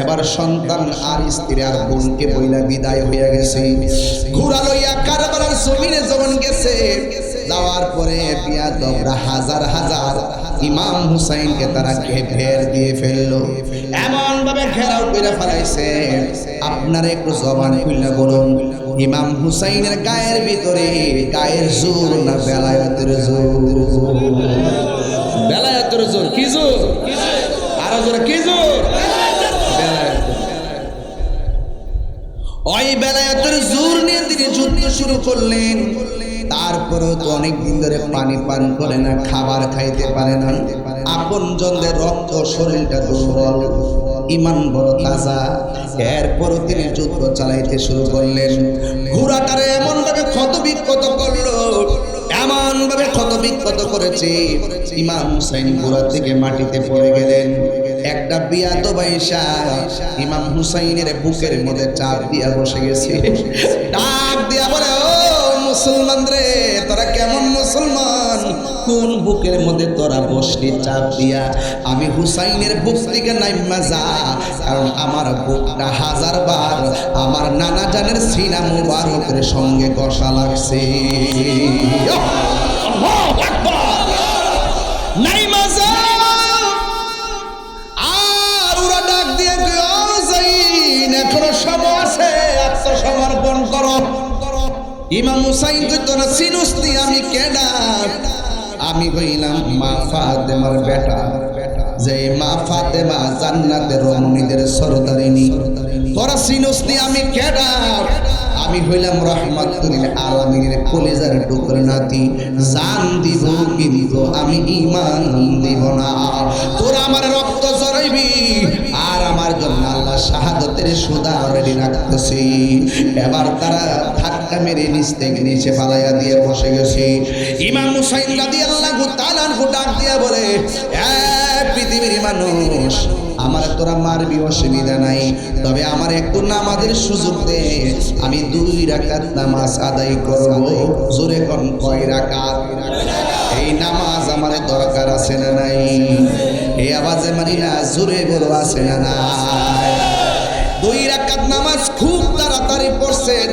এবার সন্তান আর স্ত্রী আর বোনকে বইলা বিদায় হইয়া গেছে। ঘোড়া লইয়া কারবালার জমিনে যখন গেছে, যাওয়ার পরে বিয়াদবরা হাজার হাজার ইমাম হুসাইনকে তারা ঘের দিয়ে ফেললো। এমন ভাবে ঘেরাও করে ফেলাইছে, আপনারা একটু জবান খুলে বলুন, ইমাম হুসাইনের গায়ের ভিতরে গায়ের জোর না বেলায়েতের জোর? বেলায়েতের জোর। কি জোর? আরো জোরে কি জোর? ওই বেলায়েতের জোর নিয়ে তিনি যুদ্ধ শুরু করলেন। তারপরেও তো অনেক দিন ধরে পানি পান করে না, খাবার খাইতে পারে না। আপন জনদের রক্ত, শরীরটা দুর্বল, ইমান বড় তাজা। এরপরও তিনি যুদ্ধ চালাইতে শুরু করলেন। ঘোড়াটারে এমন ভাবে ক্ষত বিক্ষত করলো, এমন ভাবে ক্ষত বিক্ষত করেছে, ইমাম হুসাইন ঘোড়া থেকে মাটিতে পড়ে গেলেন। একটা বিয়াদব আয়েশা ইমাম হুসাইনের বুকের মধ্যে চাপ দিয়া বসে গেছে। ডাক দিয়া বলে, ও মুসলমান রে, তোরা কেমন মুসলমান? কোন বুকের মধ্যে তোরা বসলি চাপ দিয়া? আমি হুসাইনের বুক থেকে নাইমা যা, কারণ আমার বুকটা হাজার বার আমার নানা জানের সিনা মুবারকের সঙ্গে ঘষা লাগছে। আল্লাহু আকবার। নাইমা যা। আর ওরা ডাক দিয়ে যাইন, এখনো সময় আছে, আত্মসমর্পণ করো। ইমাম হুসাইন কইতো না, চিনুসনি আমি কেডা? আমি কইলাম মা ফাতেমার বেটা, যে মা ফাতেমা জান্নাতের রমণীদের সরদারিনী। তোরা চিনুসনি আমি কেডা? আমি হইলাম রহমাতুল আলামিনের কলেজার টুকরা নাতি। জান দিব কিন্তু আমি ঈমান দিব না। তোরা আমার রক্ত ঝরাইবি, আর আমার জন্য আল্লাহ শাহাদাতের সুদা রেডি রাখতেছি। এবার তারা ধাক্কা মেরে নিচ থেকে নিচে পালাইয়া দিয়ে বসে গেছে। ইমাম হুসাইন রাদিয়াল্লাহু তাআলা আনহু ডাক দিয়া বলে, পৃথিবীর মানুষ, আমার তোরা মারবি অসুবিধা নাই, তবে আমার একটু নামাজের সুযোগ দে, আমি 2 রাকাত নামাজ আদায় করব। জোরে কোন কয় রাকাত? এই নামাজ আমার দরকার আছে না নাই? এই আওয়াজে মানি না, জোরে বলো আছে না নাই? 2 রাকাত নামাজ খুব তাড়াতাড়ি পড়ছেন।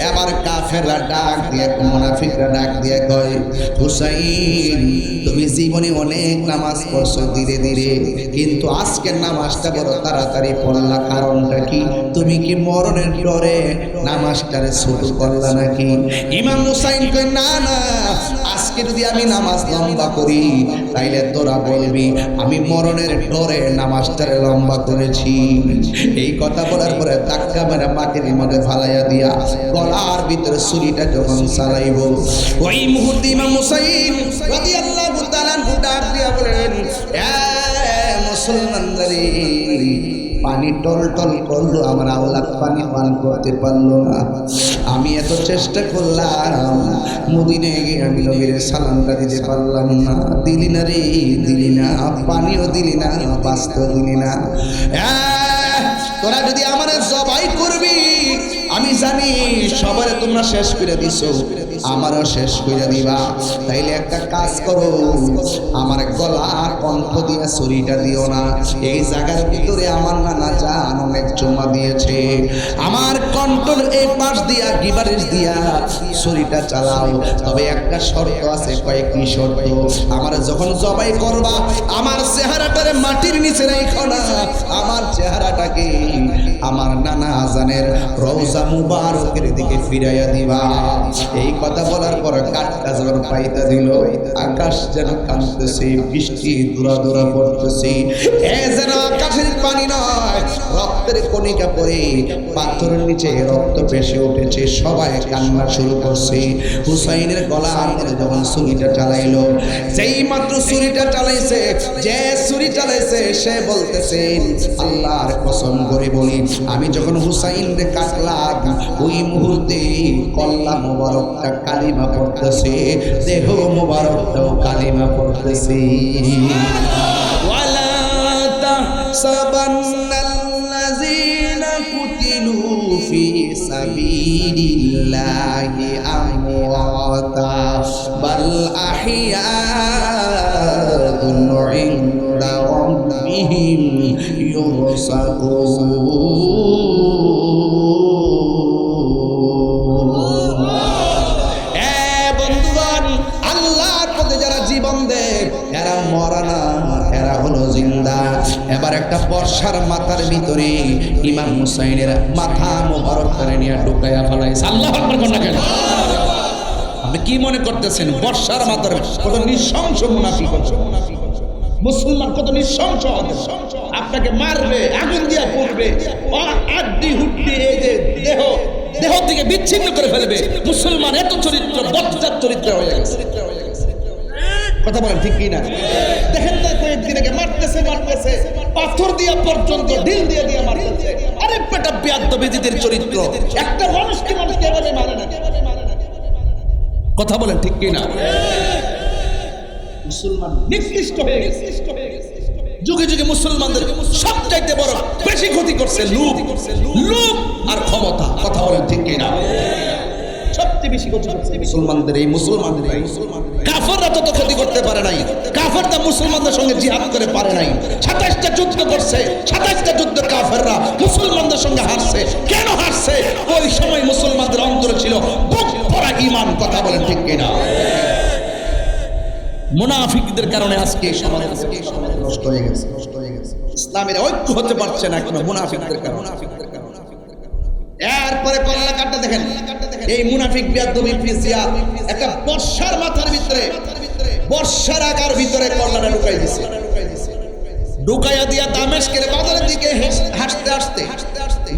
এবার কাফেররা ডাক দিয়ে, মুনাফিকরা ডাক দিয়ে কয়, হুসাইন তুমি জীবনে অনেক নামাজ পড়ছো ধীরে ধীরে, কিন্তু আজকের নামাজটা বড় তাড়াতাড়ি পড়লা, কারণটা কি? তুমি কি মরণের ডরে নামাজটারে ছোট করলা নাকি? ইমাম হুসাইন কয়, না না, আজকে যদি আমি নামাজ লম্বা করি তাইলে তোরা বলবি আমি মরণের ডরে নামাজটারে লম্বা করেছি। এই কথা বলার পরে ধাক্কা মেরে মাটির মধ্যে ফালাইয়া দিয়া গলার ভিতরে ছুরিটা যখন চালাইব, ওই মুহূর্তে ইমাম হুসাইন রাদিয়াল্লাহু তাআলা ডাক দিয়া বলেন, মুসলমানরা, পানি টল টল করলো, আমার আওলাদ পানি পান করতে পারলো না। আমি এত চেষ্টা করলাম, মদিনায় গিয়ে আমি নবীর সালামটা দিতে পারলাম না। দিলি না রে, দিলি না, পানিও দিলি না, বাঁচতেও দিলি না। তোরা যদি আমার জবাই করবি, আমি জানি সবারে তোমরা শেষ করে দিছো, আমারও শেষ করে দিবা। তাইলে একটা কাজ করো, আমার গলা কণ্ঠ দিয়ে ছুরিটা দিও না। এই জায়গার ভিতরে আমার নানা জান অনেক জমা দিয়েছে, আমার কণ্ঠর এই পাশ দিয়া গিবারিশ দিয়া ছুরিটা চালাও। তবে একটা শর্ত আছে। কয়েকটি শর্ত। আমার যখন জবাই করবা, আমার চেহারাটারে মাটির নিচে রাখো না, আমার চেহারাটাকে আমার নানা আজানের রওজা মুবারকের দিকে ফিরাইয়া দিবা। এই কথা বলার পর কাঠটা যখন পাইতা দিল, আকাশ যেন কাঁদতেছে, বৃষ্টি দূরা দূরা পড়তেছে। এ যেন আকাশের পানি নয়, রক্তের কণিকা পড়ে পাথরের নিচে রক্ত ভেসে উঠেছে। সবাই কান্না শুরু করছে। হুসাইনের গলার মধ্যে যখন ছুরিটা চালাইলো, যেই মাত্র ছুরিটা চালাইছে, যে ছুরি চালাইছে সে বলতেছে, আল্লাহর কসম করে বলি, আমি যখন হুসাইনকে কাটলাম ওই মুহূর্তে কল্লা মোবারকটা কালিমা পড়তেছে, দেহ মোবারকটাও কালিমা পড়তেছে। ওয়ালা তাহসাবান্নাল্লাযীনা কুতিলু ফি সাবিলিল্লাহি আমওয়াতা বাল আহইয়াউন ইনদা রাব্বিহিম ইউরযাকুন। বন্ধুগণ, আল্লাহর পথে যারা জীবন দেয় এরা মরা না, এরা হলো জিন্দা। এবার একটা বর্ষার মাথার ভিতরে ইমাম হুসাইনের মাথা মোবারক করে নিয়ে ঢুকাইয়া ফেলাইছে। আল্লাহু আকবার কোন না কেন? আপনি কি মনে করতেছেন বর্ষার মাথার কত নৃশংস মুনাফিক, মুসলমান কত নৃশংস, আপনাকে মারবে, আগুন দিয়া পড়বে, আড্ডি হুড্ডি এই যে দেহ থেকে বিচ্ছিন্ন করে ফেলবে। মুসলমান এত চরিত্র, বজ্জাত চরিত্র হয়ে গেছে। কথা বলেন ঠিক কি না? দেখেন না কয়েকদিন আগে মারতেছে, পাথর দিয়া পর্যন্ত ঢিল দিয়ে দিয়ে মারতেছে। আরে বেটা বেয়াদবিদের চরিত্র, একটা মানুষকে মানুষ এভাবে মারে না। কথা বলেন ঠিক কি না? মুসলমান নিকৃষ্ট হয়ে গেছে। যুগে যুগে মুসলমানদের সবচাইতে বড় বেশি ক্ষতি করছে লোভ আর ক্ষমতা। কথা বলেন ঠিক কি না? সবচেয়ে বেশি ক্ষতি করছে মুসলমানদের এই মুসলমানদের। কাফেররা তত ক্ষতি করতে পারে নাই, কাফেররা মুসলমানদের সঙ্গে জিহাদ করে পারে নাই। 27টা যুদ্ধ করছে, 27টা যুদ্ধ কাফেররা মুসলমানদের সঙ্গে হারছে। কেন হারছে? ওই সময় মুসলমানদের অন্তরে ছিল বুক ভরা ঈমান। কথা বলেন ঠিক কি না? মুনাফিকদের কারণে আজকে সমাজ নষ্ট হয়ে গেছে। ইসলামের ঐক্য হতে পারছে না কেন? মুনাফিকদের কারণে। এরপরে কল্লা কাটটা দেখেন, এই মুনাফিক বেয়াদবি ফিজিয়া একটা বর্ষার মাথার ভিতরে, বর্ষার আকার ভিতরে কল্লাটা ঢুকাই দিছে। ঢুকাইয়া দিয়া দামেস্কের বাজারের দিকে হাসতে হাসতে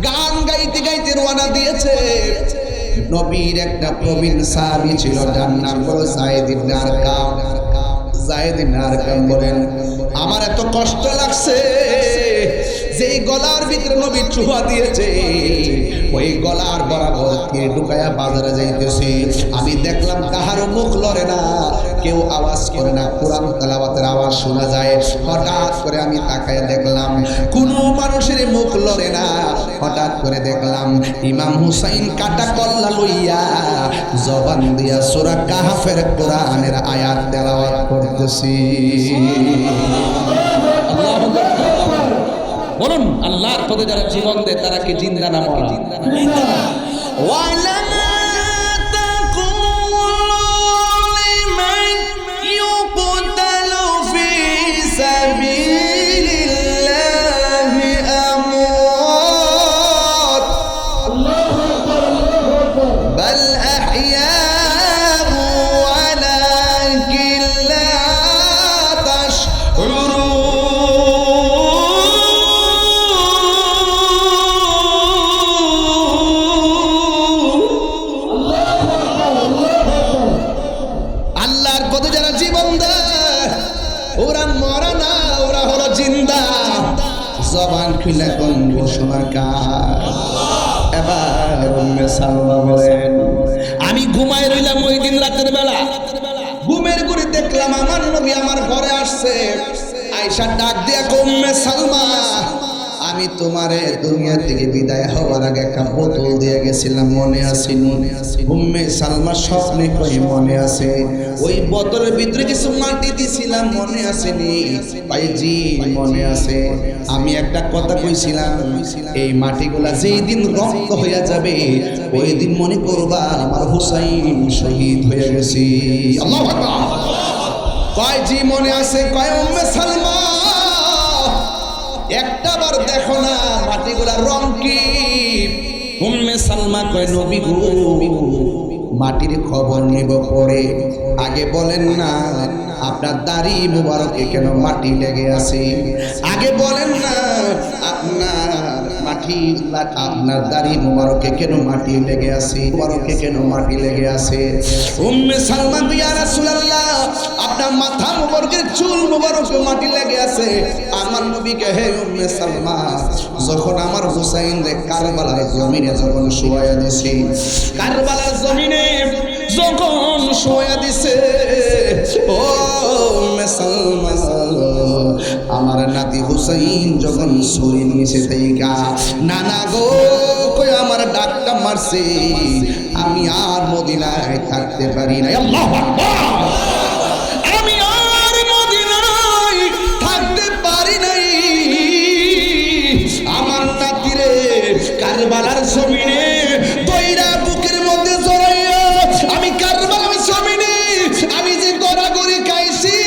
গান গাইতে গাইতে রওনা দিয়েছে। নবীর একটা প্রবীণ সাহাবী ছিল, যার নাম হলো যায়েদ ইবনে আরকাম। যায়েদ ইবনে আরকাম বলেন, আমার এত কষ্ট লাগছে যে গলার ভিতরে নবী চুহা দিয়েছে, ওই গলার বরাবর তীর ঢুকায়া বাজারে যাইতেছে। আমি দেখলাম কাহারও মুখ লড়ে না, কেউ আওয়াজ করে না, কোরআন তেলাওয়াতের আওয়াজ শোনা যায়। হঠাৎ করে আমি তাকায় দেখলাম কোনো মানুষের মুখ লড়ে না। হঠাৎ করে দেখলাম ইমাম হুসাইন কাটা কল্লা লইয়া জবান দিয়া সূরা কাহফের কোরআনের আয়াত তেলাওয়াত করতেছি। আল্লাহু আকবার। বলুন, আল্লাহর পথে যারা জীবন দেয় তারা কি জিন্দা না মরা? ওয়ালা তাকুলু লিমান ইউকতালু ফি সাবিলিল্লাহি আমওয়াত বাল আহইয়াউ ওয়ালাকিন লা তাশউরুন। ওরা মরা না, ওরা হলো জিন্দা। জবান খুলে কোন ঘোষণা কার? এবার উম্মে সালমা বলেন, আমি ঘুমায় রইলাম ওই দিন রাতের বেলা। ঘুমের ঘুরে দেখলাম আমার নবী আমার ঘরে আসছে। আয়েশা ডাক দিয়া কও, উম্মে সালমা, আমি তোমারে দুনিয়া থেকে বিদায় হওয়ার আগে একটা বোতল দিয়ে গেছিলাম, মনে আছে? উম্মে সালমা স্বপ্নে কই মনে আছে? ওই বোতলের ভিতরে কিছু মাটি দিছিলাম, মনে আসেনি? ভাইজি মনে আছে। আমি একটা কথা কইছিলাম, এই মাটিগুলা যেই দিন রক্ত হইয়া যাবে ওই দিন মনে করবা আমার হুসাইন শহীদ হয়ে গেছে। আল্লাহু আকবার। ভাইজি মনে আছে? কয় উম্মে সালমা একটাবার দেখো না মাটিগুলার রং কি? উম্মে সালমা কয় নবী গো, মাটির খবর নিব পরে, আগে বলেন না আপনার দাড়ি মুবারকে কেন মাটি লেগে আছে? আগে বলেন না আপনার দাড়ি মুবারকে কেন মাটি লেগে আছে? মুবারকে কেন মাটি লেগে আছে? উম্মে সালমা ইয়া রাসূলুল্লাহ, আপনার মাথা মুবারকের চুল মুবারকে মাটি লেগে আছে। আমার নবীকে হে উম্মে সালমা, যখন আমার হুসাইন রে কারবালার জমিনে যখন শুয়ায়া দিছে, কারবালার জমিনে যখন শুয়ায়া দিছে, ও উম্মে সালমা, আমার নাতি হুসাইন যখন ছুরি নিয়েছে তাইকা নানা গো কই আমার ডাকটা মারছে, আমি আর মদিনায় থাকতে পারি না। আল্লাহু আকবার। আমি আর মদিনায় থাকতে পারি নাই। আমার নাতিরে কারবালার জমিনে দইরা বুকের মধ্যে জড়াইয়া আমি কারবালার জমিনে আমি যে গড়াগড়ি খাইছি,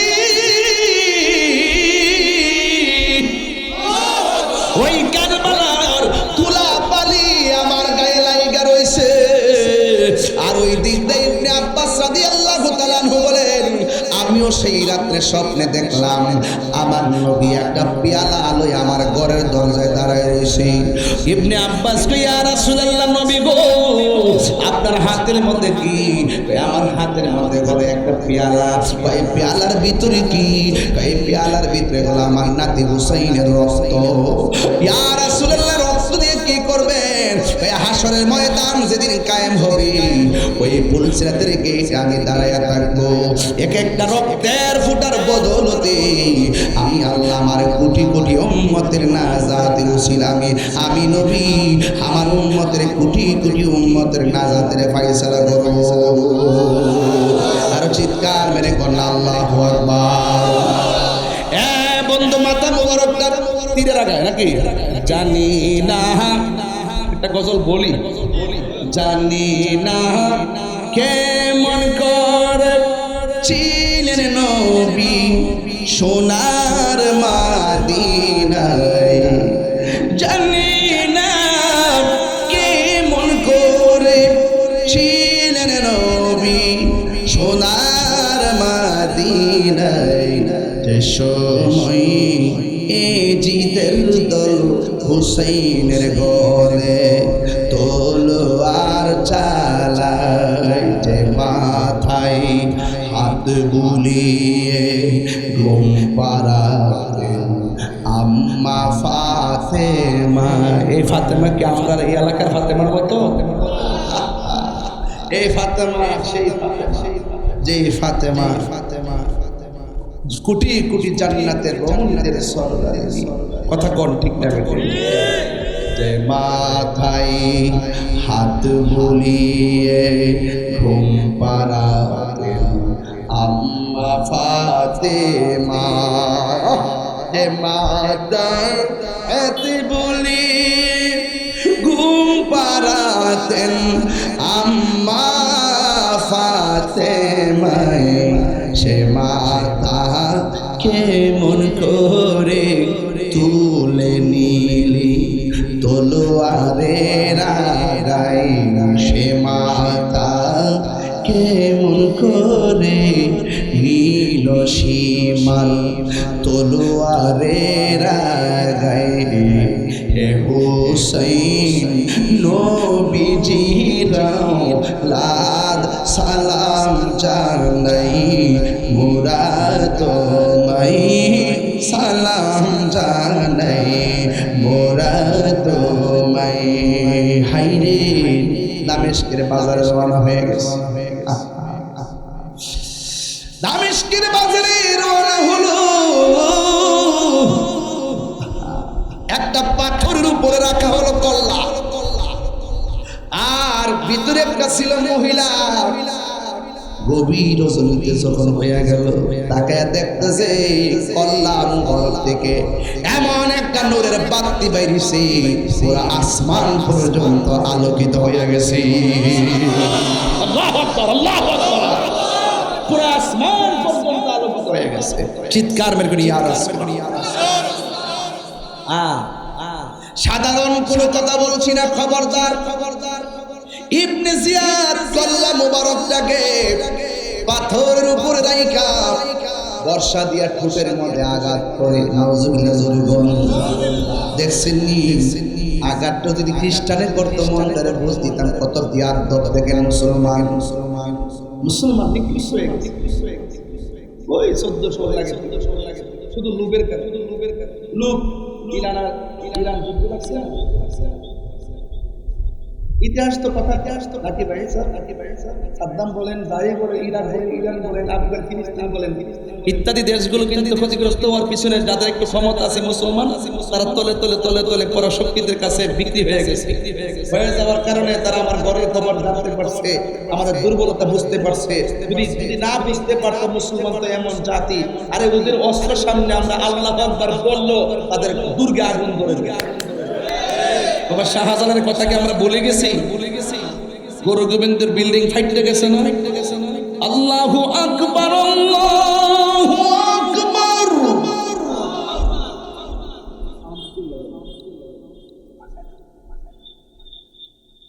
ওই কারবালার তুলা পালি আমার গায়ে লাইগা রইছে। আর ওই দিক দিয়ে ইবনে আব্বাস রাদিয়াল্লাহু তাআলা আনহু বলেন, আমিও সেই রাত্রে স্বপ্নে দেখলাম আমার নবী একটা পেয়ালা আলোয় আমার ঘরের দরজায় দাঁড়ায় রয়েছে। ইবনে আব্বাস কই ইয়া রাসূলুল্লাহ, নবী গো আপনার হাতের মধ্যে কি? আমার হাতের মধ্যে হলো একটা পেয়ালা। এই পেয়ালার ভিতরে কি? এই পেয়ালার ভিতরে হলো আমার নাতি হুসাইনের রক্ত। ইয়া রাসূলুল্লাহ, রক্ত দিয়ে কি করবেন? ওই হাসরের ময়দান যেদিন কায়েম হবে, ওই পুলসিরাতের গেটে আমি দাঁড়ায়া থাকবো। এক একটা রক্তের ফুটার বদলতে আমি আল্লাহ আমার কোটি কোটি উম্মতের নাজাতের উসিলা আমি নবী আমার উম্মতের কোটি কোটি উম্মতের নাজাতের ফয়সালা করব। আর চিৎকার মেরে কন্যা আল্লাহু আকবার। এ বন্ধু, মাথা মুবারকটা তীরে লাগায় নাকি? জানি না, একটা গজল বলি, জানি না কেমন করে ছিলেন নবী সোনার মাদিনায়, জানি না কেমন করে ছিলেন নবী সোনার মাদিনায়। যে সময় এ জিদের দল হুসাইনের গলে তলোয়ার চালায়, যে মাথায় হাত বুলিয়ে ঘুম পাড়াতেন আম্মা ফাতেমা। এই ফাতেমা কি আমরা এই এলাকার ফাতেমার মতো? এই ফাতেমা সেই ফাতেমা, যে ফাতেমা কোটি কোটি জান্নাতের রমণীদের সরদারি। কথা কোন ঠিক না বেঠিক? যে মাথায় হাত বুলিয়ে ঘুম পাড়াতেন আম্মা ফাতেমা, যে মাথায় হাত বুলিয়ে ঘুম পাড়াতেন আম্মা ফাতেমা, সে মাতা কেমন করে তুলে নিলি তলোয়ারের আগায়, সে মাতা কেমন করে নীল সীমাল তলোয়ারের আগায়। হে হুসাইন নবীজিরাও লাদ সালাম জানাই, মোরা তোমায় সালাম জানাই, মোরা তোমায়। হাইরে দামেস্কের বাজারে রওনা হয়ে গেছে। দামেস্কের বাজারে রওনা হলো, একটা পাথরের উপরে রাখা হলো কল্লা, আর ভিতরে একটা ছিল মহিলা। গভীর রজনীতে যখন হয়ে গেল, তাকে দেখতেছে কল্লা মুবারক থেকে এমন একটা নূরের বাতি বাইরেছে, পুরো আসমান পর্যন্ত আলোকিত হয়ে গেছে। আল্লাহু আকবার, আল্লাহু আকবার। পুরো আসমান পর্যন্ত আলোকিত হয়ে গেছে। চিৎকার মেরে করি ইয়া রাসূলুল্লাহ। সাধারণ কোনো কথা বলছি না, খবরদার। ইবনে জিয়াদ কল্লা মুবারকটাকে পাথরের উপরে রাইখা বর্ষা দিয়া ঠোঁটের মধ্যে আঘাত করে, নাউজুবিল্লাহ জোরে বলুন। দেখছেন নি আঘাতটা যদি খ্রিস্টানে করতো মনটারে বুঝ দিতাম কত বিয়ার দব দেখেন। মুসলমান নিকৃষ্ট হয়ে গেছে। ওই 1400 লাগে শুধু লুবের কাছে, লুব ইরান যুদ্ধ লাগছে না। ইতিহাস তো কথা নাকি ভাই স্যার, সাদ্দাম বলেন, দায়ে বলেন, ইরান বলেন, আফগান, ফিলিস্তিন বলেন, ইত্যাদি দেশগুলো কিন্তু ক্ষতিগ্রস্ত হওয়ার পিছনে যাদের একটু ক্ষমতা আছে মুসলমান, তারা তলে পরাশক্তিদের কাছে বিক্রি হয়ে গেছে। হয়ে যাওয়ার কারণে তারা আমার ঘরের খবর জানতে পারছে, আমাদের দুর্বলতা বুঝতে পারছে। যদি না বুঝতে পারতো, মুসলমান তো এমন জাতি, আরে ওদের অস্ত্রের সামনে আমরা আল্লাহু আকবার বললো তাদের দুর্গে আগুন ধরে দেয়। বাবা শাহজালালের কথা কি আমরা ভুলে গেছি? গুরু গোবিন্দের বিল্ডিং ফাইটে গেছে না? আল্লাহু আকবার, আল্লাহু আকবার।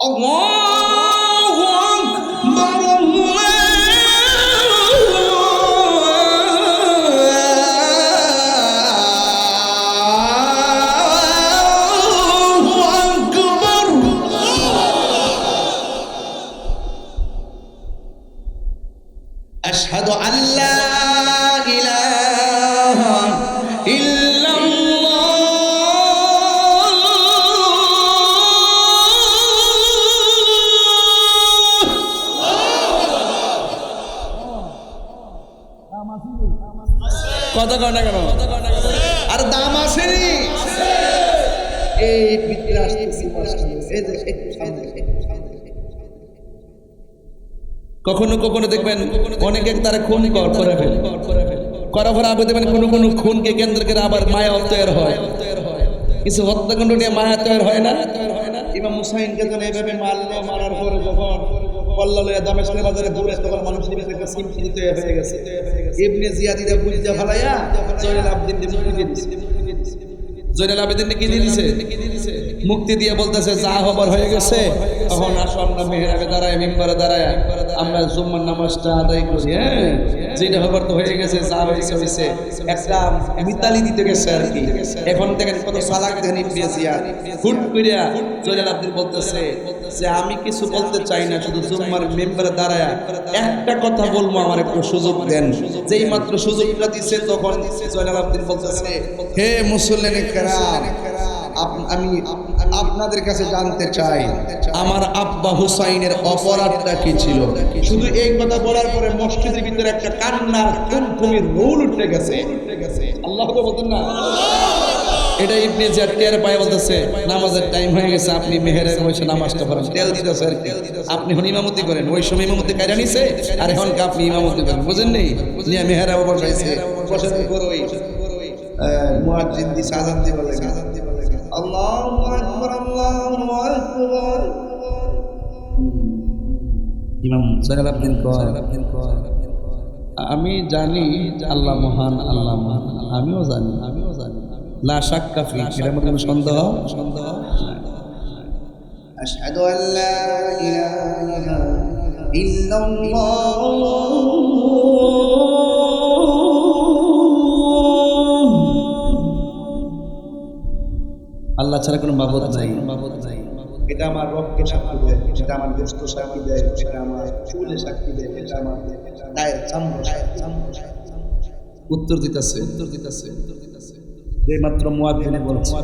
আল্লাহু আকবার, أشهد أن لا إله إلا কথা কয় না কেন? আর দাম আসেনি। এই ভিতরে আসতেছি, এই যে একটু সামনে। কখনো কখনো দেখবেন অনেকে তারা খুন করে ফেলে, করার পর আবার দেখবেন কোনো খুনকে কেন্দ্র করে আবার মায়া তৈরি হয়। কিছু হত্যাকাণ্ড নিয়ে মায়া তৈরি হয় না? ইমাম হুসাইনকে যখন এইভাবে মারলো, মারার পরে যখন কল্লালয়া দামেস্কের বাজারে দূরে, তখন মানুষের ভিতরে একটা সিম্পথি হয়ে গেছে। ইবনে জিয়াদিদা বুঝতে ফালাইয়া জয়নুল আবেদিন মুক্তি দিয়েছে। জয়নুল আবেদিন কি দিয়েছে? মুক্তি দিয়ে বলতেছে যা হবার হয়ে গেছে, তখন আসো আমরা মেহরাবে দাঁড়ায়, মিম্বারে দাঁড়ায় আমরা জুম্মার নামাজটা আদায় করি। হ্যাঁ, যেটা হবার তো হয়ে গেছে, যা হয়েছে একটা মিতালি দিতে গেছে আর কি। এখন দেখেন কত চালাক দেখেন ইবনে জিয়াদ। হুট করিয়া জয়নুল আবেদিন বলতেছে যে আমি কিছু বলতে চাই না, শুধু জুম্মার মেম্বারে দাঁড়ায় একটা কথা বলবো, আমার একটু সুযোগ দেন। যেই মাত্র সুযোগটা দিচ্ছে, তখন জয়নুল আবেদিন বলতেছে, হে মুসল্লিনে কেরাম, আমি আপনাদের কাছে জানতে চাই আমার আব্বা হুসাইনের অপরাধটা কি ছিল। শুধু এই কথা বলার পরে মসজিদের ভিতরে একটা কান্নার টুনটুনির রোল উঠে গেছে। আল্লাহ বলতেন না, এটা ইবনে জিয়াদ টের পায়, বলতেছে নামাজের টাইম হয়ে গেছে, আপনি মেহেরের বসে নামাজটা পড়েন। তেল দিতেছে আর কি, আপনি এখন ইমামতি করেন। ওই সময় ইমামতি কায়দা নিছে, আর এখন আপনি ইমামতি করেন, বুঝেন নেই? নিয়ে মেহেরা বসাইছে, বসানোর পর ওই মুয়াজ্জিন দি সাজান দি বলে আল্লাহু আকবার, আল্লাহু আকবার। ইমাম জয়নুল আবেদিন কয়, আমি জানি আল্লাহ মহান, আল্লাহ মহান, আমিও জানি লা শাক্কা ফি, এর মধ্যে কোনো সন্দেহ আশহাদু আল্লা ইলাহা ইল্লাল্লাহ। আল্লাহ ছাড়া কোনো মাবুদ নাই। এটা আমার রবকে সাক্ষী দেয়, এটা আমার দোস্ত সাক্ষী দেয়, এটা আমার চুলে সাক্ষী দেয়, এটা আমার গায়ের চামড়া উত্তর দিতেছে। এই মাত্র মুয়াজ্জিনে বলছে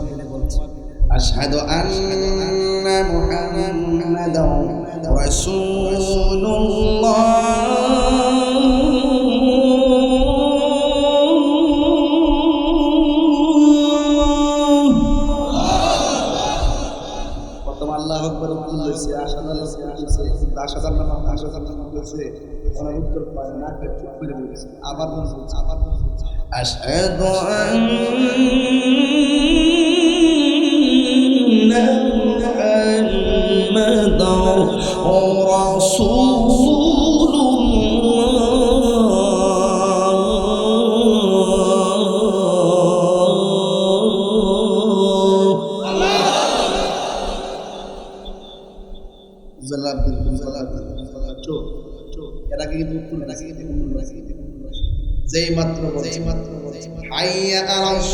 আশহাদু আন্না মুহাম্মাদান রাসূলুল্লাহ। আল্লাহু আকবার বলছে, আশহাদু বলছে, ওনার উত্তর পায় না, চুপ করে বলছে। আবার বলছে আশহাদু আন্না মুহাম্মাদান রাসূলুল্লাহ। যেই মাত্র হাইয়া আলাস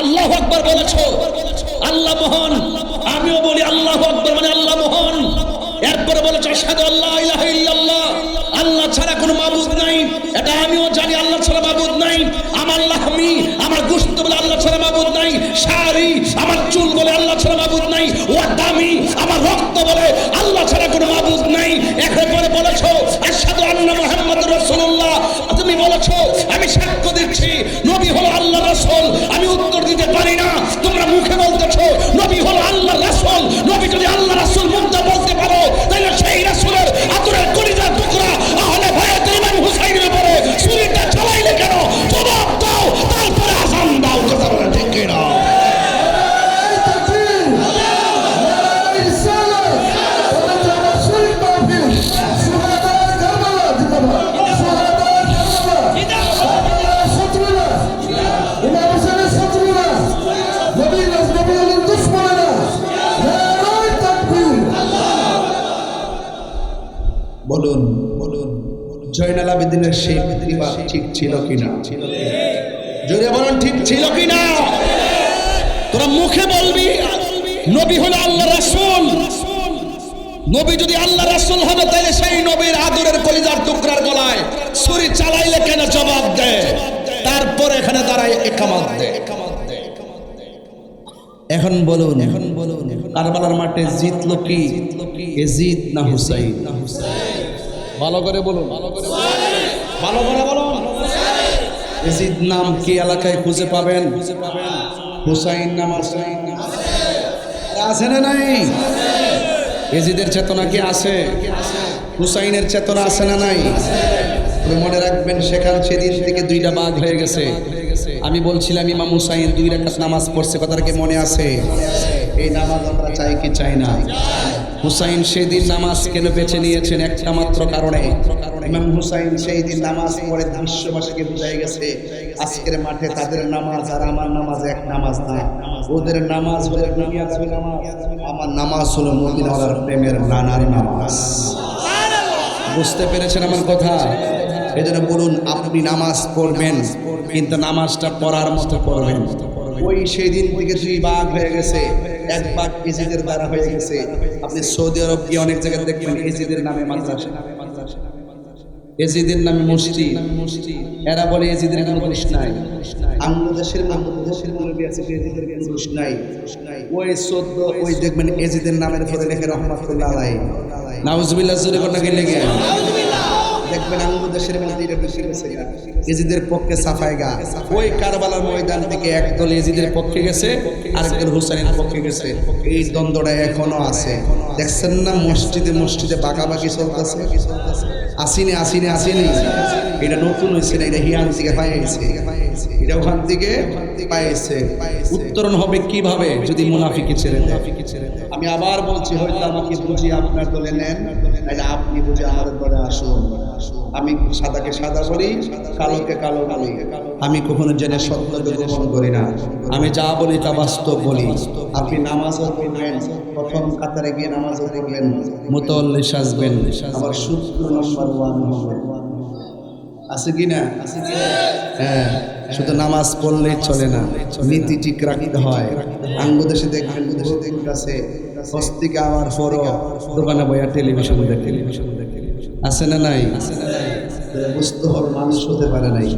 আল্লাহু আকবার বলেছো, আল্লাহ মহান। আমিও বলি আল্লাহু আকবার মানে আল্লাহ মহান। এরপরে বলেছো আশহাদু আল্লা ইলাহা ইল্লাল্লাহ, আল্লাহ ছাড়া কোনো মাবুদ নাই। এটা আমিও জানি আল্লাহ ছাড়া মাবুদ নাই। আমার লাহমি, আমার গোশত বলে আল্লাহ ছাড়া মাবুদ নাই। শাড়ি, আমার চুল বলে আল্লাহ ছাড়া মাবুদ নাই। ওয়া দামি, আমার রক্ত বলে আল্লাহ ছাড়া কোনো মাবুদ নাই। এরপরে বলেছো আশহাদু আন্না মুহাম্মাদুর রাসূলুল্লাহ, তুমি বলেছো আমি সাক্ষ্য দিচ্ছি নবী হলো আল্লাহর রাসূল। আমি উত্তর দিতে পারি না, তোমরা মুখে বলতেছো নবী হলো আল্লাহর রাসূল। নবী যদি আল্লাহর রাসূল মুখে বলতে পারো, তাহলে সেই রাসূলের আতরের কলিজার টুকরা আহলে বায়াত ইমাম হুসাইনের উপরে ছুরিটা চালাইলে কেন? জবাব দাও, তারপরে আযান দাও। কথা বলে ঠিক কি না? বলুন জয়নাল আবেদিনের সেই প্রতিবাদ ঠিক ছিল কিনা? জোরে বলুন ঠিক ছিল কিনা? তোরা মুখে বলবি নবী হলো আল্লাহর রাসূল। নবী যদি আল্লাহর রাসূল হবে, তাহলে সেই নবীর আদরের কলিজার টুকরার গলায় ছুরি চালাইলে কেন? জবাব দে। তারপর এখানে দাঁড়ায় ইকামত দে। এখন বলুন কারবালার মাঠে জিতলো কি ইয়াজিদ না হুসাইন? ভালো করে বলুন, ভালো করে বলুন। ইয়াজিদ নাম কি এলাকায় খুঁজে পাবেন? হুসাইন নাম আছে না নাই? ইয়াজিদের চেতনা কি আছে? হুসাইনের চেতনা আছে না নাই? মনে রাখবেন সেদিন থেকে দুইটা ভাগ হয়ে গেছে। আমি বলছিলাম ইমাম হুসাইন 2 রাকাত নামাজ পড়ছে, কথাটা কি মনে আছে? এই নামাজ আমরা চাই কি চাই না? হুসাইন সেদিন নামাজ কেন বেছে নিয়েছেন? একটা মাত্র কারণে। ইমাম হুসাইন সেই দিন নামাজ পড়ে বিশ্ববাসীকে বুঝাই গেছে আজকের মাঠে তাদের নামাজ আর আমার নামাজ এক নামাজ না। ওদের নামাজ হলো দুনিয়ার নামাজ, আমার নামাজ হলো মদিনাওয়ালার প্রেমের নানার নামাজ। বুঝতে পেরেছেন আমার কথা? এই জন্য বলুন আপনি নামাজ পড়বেন, কিন্তু নামাজটা পড়ার মতো পড়বেন। ওই সেই দিন থেকে 2 ভাগ হয়ে গেছে। এক ভাগ ইয়াজিদের দ্বারা হয়ে গেছে। আপনি সৌদি আরব গিয়ে অনেক জায়গায় দেখবেন ইয়াজিদের নামে মাদ্রাসা, ইয়াজিদের নামে মসজিদ। এরা বলে ইয়াজিদের কোনো দোষ নাই। বাংলাদেশের মধ্যে আছে ইয়াজিদের কোনো দোষ নাই। ওই 14 ওই দেখবেন ইয়াজিদের নামের পরে লেখে রহমাতুল্লাহ আলাইহি। নাউজুবিল্লাহ জোরে কথা কি লেগে? দেখবেন বাংলাদেশের মধ্যে এটা বেশি গেছে ইয়াজিদের পক্ষে সাফাইগা। ওই কারবালার ময়দান থেকে একদল ইয়াজিদের পক্ষে গেছে, আরেকদল হুসাইনের পক্ষে গেছে। এই দ্বন্দ্বটা এখনো আছে। দেখছেন না মসজিদে বাঁকাবাকি চলতেছে? আসিনি। এটা নতুন হয়েছে না, এটা হিয়ান থেকে পাইছে, এটা ওখান থেকে পাইছে। উত্তরণ হবে কিভাবে? যদি মুনাফিকি ছেড়ে দেয়। আমি আবার বলছি, হয়তো আমাকে বুঝি আপনার দলে নেন, নাহলে আপনি বুঝি আমাদের দলে আসুন। আমি সাদাকে সাদা বলি, কালোকে কালো বলি। আমি কখনো জেনে সত্যকে গোপন করি না। আমি যা বলি তা বাস্তব বলি। আপনি নামাজও পড়বেন, প্রথম কাতারে গিয়ে নামাজও পড়বেন, মুতাল্লি সাজবেন, আবার সূত্র নম্বর 1 হবে। আছে কি না? হ্যাঁ, শুধু নামাজ পড়লেই চলে না, নীতি ঠিক রাখতে হয়। বাংলাদেশে দেখবেন আছে হস্তিকা আমার পরও দোকানে বইয়া টেলিভিশন দেখে। আছে না নাই? বুঝতে হবে মানুষ হতে পারে নাই।